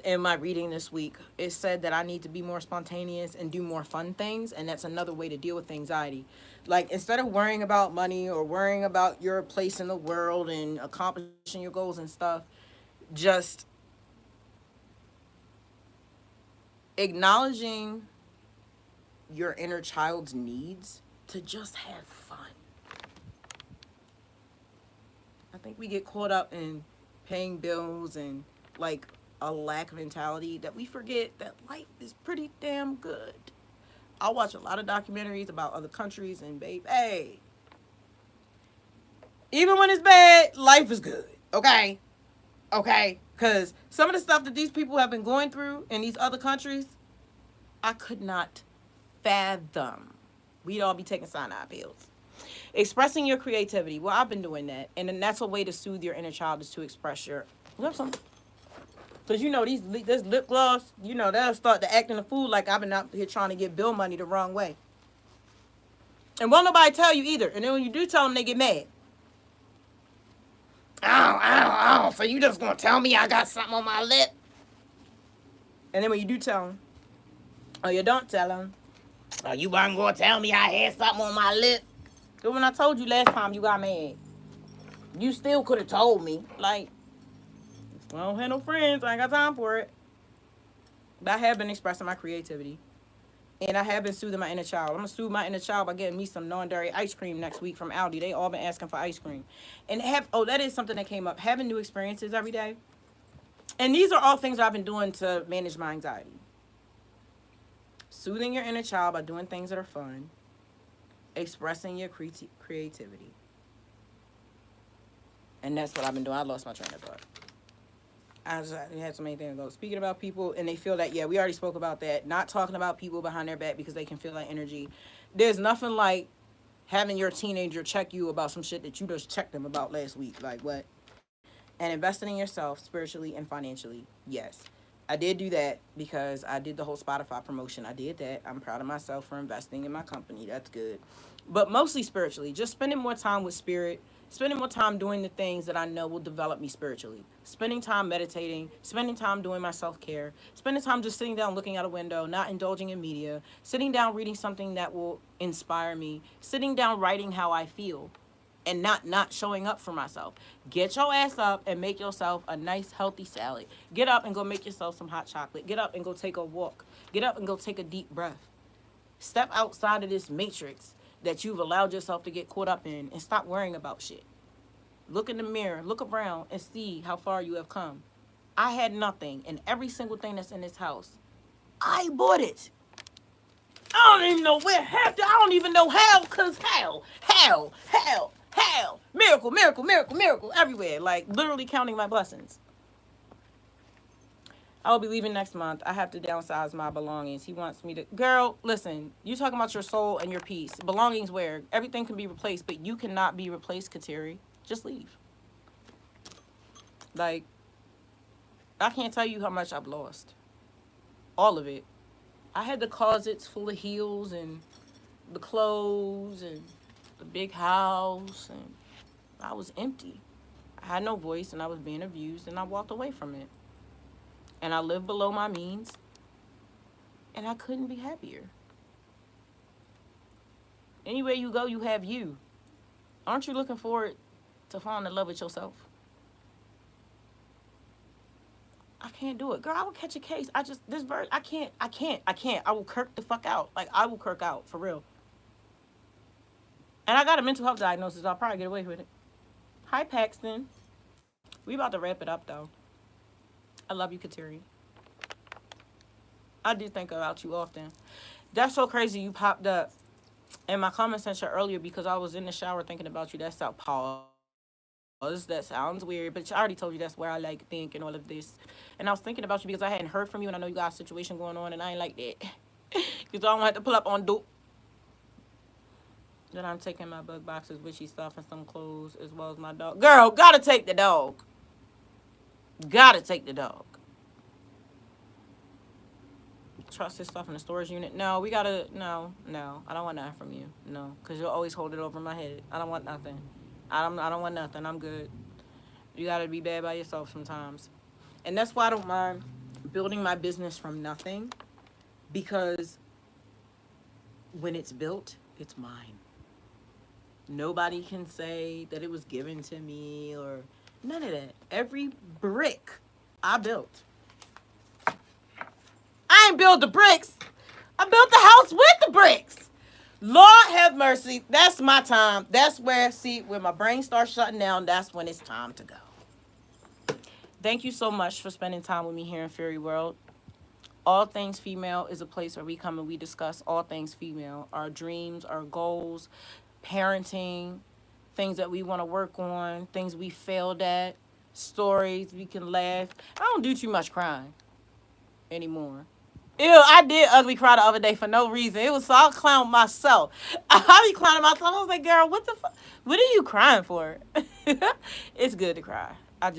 in my reading this week. It said that I need to be more spontaneous and do more fun things, and that's another way to deal with anxiety. Like, instead of worrying about money or worrying about your place in the world and accomplishing your goals and stuff, just acknowledging your inner child's needs to just have fun. I think we get caught up in paying bills and like a lack mentality that we forget that life is pretty damn good. I watch a lot of documentaries about other countries and babe, hey, even when it's bad, life is good. Okay? Okay? Because some of the stuff that these people have been going through in these other countries, I could not fathom. We'd all be taking cyanide pills. Expressing your creativity. Well, I've been doing that. And then that's a way to soothe your inner child is to express your... Because, you know, this lip gloss, you know, that'll start to acting a fool like I've been out here trying to get bill money the wrong way. And won't nobody tell you either. And then when you do tell them, they get mad. Oh, so you just going to tell me I got something on my lip? And then when you do tell them, or you don't tell them, oh, you weren't going to tell me I had something on my lip? Because when I told you last time, you got mad. You still could have told me. Like, I don't have no friends. I ain't got time for it. But I have been expressing my creativity. And I have been soothing my inner child. I'm going to soothe my inner child by getting me some non-dairy ice cream next week from Aldi. They all been asking for ice cream. And that is something that came up. Having new experiences every day. And these are all things that I've been doing to manage my anxiety. Soothing your inner child by doing things that are fun. Expressing your creativity. And that's what I've been doing. I lost my train of thought. I just had so many things to go. Speaking about people, and they feel that, yeah, we already spoke about that. Not talking about people behind their back because they can feel that energy. There's nothing like having your teenager check you about some shit that you just checked them about last week. Like, what? And investing in yourself spiritually and financially, yes. I did do that because I did the whole Spotify promotion. I did that. I'm proud of myself for investing in my company. That's good. But mostly spiritually. Just spending more time with spirit. Spending more time doing the things that I know will develop me spiritually. Spending time meditating. Spending time doing my self-care. Spending time just sitting down looking out a window, not indulging in media. Sitting down reading something that will inspire me. Sitting down writing how I feel. And not showing up for myself. Get your ass up and make yourself a nice, healthy salad. Get up and go make yourself some hot chocolate. Get up and go take a walk. Get up and go take a deep breath. Step outside of this matrix that you've allowed yourself to get caught up in and stop worrying about shit. Look in the mirror, look around, and see how far you have come. I had nothing, and every single thing that's in this house, I bought it. I don't even know where half. I don't even know how, because how, miracle, miracle, miracle, miracle, everywhere. Like, literally counting my blessings. I'll be leaving next month. I have to downsize my belongings. He wants me to. Girl, listen. You talking about your soul and your peace. Belongings where everything can be replaced, but you cannot be replaced, Kateri. Just leave. Like, I can't tell you how much I've lost. All of it. I had the closets full of heels and the clothes and the big house, and I was empty. I had no voice, and I was being abused, and I walked away from it. And I lived below my means, and I couldn't be happier. Anywhere you go, you have you. Aren't you looking forward to falling in love with yourself? I can't do it. Girl, I will catch a case. This verse, I can't. I will kirk the fuck out. Like, I will kirk out, for real. And I got a mental health diagnosis. I'll probably get away with it. Hi, Paxton. We about to wrap it up, though. I love you, Kateri. I do think about you often. That's so crazy you popped up in my comment section earlier because I was in the shower thinking about you. That's out pause. That sounds weird, but I already told you that's where I like think and all of this. And I was thinking about you because I hadn't heard from you, and I know you got a situation going on, and I ain't like that. Because I don't have to pull up on dope. Then I'm taking my bug boxes, witchy stuff, and some clothes, as well as my dog. Girl, gotta take the dog. Gotta take the dog. Trust this stuff in the storage unit. No, we gotta. No. I don't want that from you. No, because you'll always hold it over my head. I don't want nothing. I don't want nothing. I'm good. You gotta be bad by yourself sometimes. And that's why I don't mind building my business from nothing. Because when it's built, it's mine. Nobody can say that it was given to me or none of that. Every brick I built. I ain't built the bricks. I built the house with the bricks. Lord have mercy. That's my time. That's where, see, when my brain starts shutting down, that's when it's time to go. Thank you so much for spending time with me here in Fairy World. All Things Female is a place where we come and we discuss all things female. Our dreams, our goals, parenting, things that we want to work on, things we failed at, stories we can laugh. I don't do too much crying anymore. Ew, I did ugly cry the other day for no reason. It was so I'll clown myself. I be clowning myself. I was like, girl, what the fuck? What are you crying for? It's good to cry. I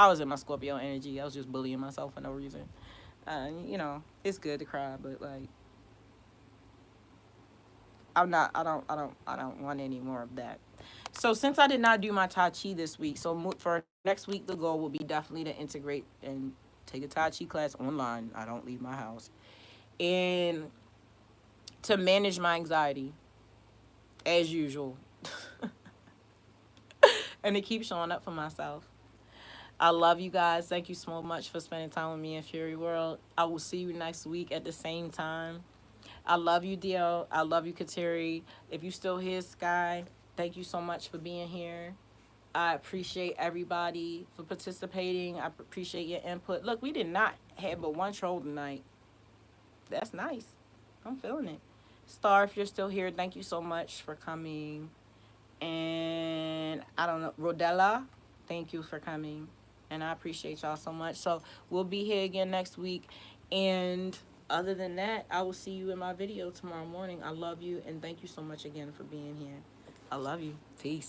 was in my Scorpio energy. I was just bullying myself for no reason. It's good to cry, but like, I don't want any more of that. So since I did not do my Tai Chi this week, so for next week, the goal will be definitely to integrate and take a Tai Chi class online. I don't leave my house. And to manage my anxiety, as usual. And to keep showing up for myself. I love you guys. Thank you so much for spending time with me in Fury World. I will see you next week at the same time. I love you, Dio. I love you, Kateri. If you still here, Sky, thank you so much for being here. I appreciate everybody for participating. I appreciate your input. Look, we did not have but one troll tonight. That's nice. I'm feeling it. Star, if you're still here, thank you so much for coming. And I don't know, Rodella, thank you for coming. And I appreciate y'all so much. So we'll be here again next week. And other than that, I will see you in my video tomorrow morning. I love you. And thank you so much again for being here. I love you. Peace.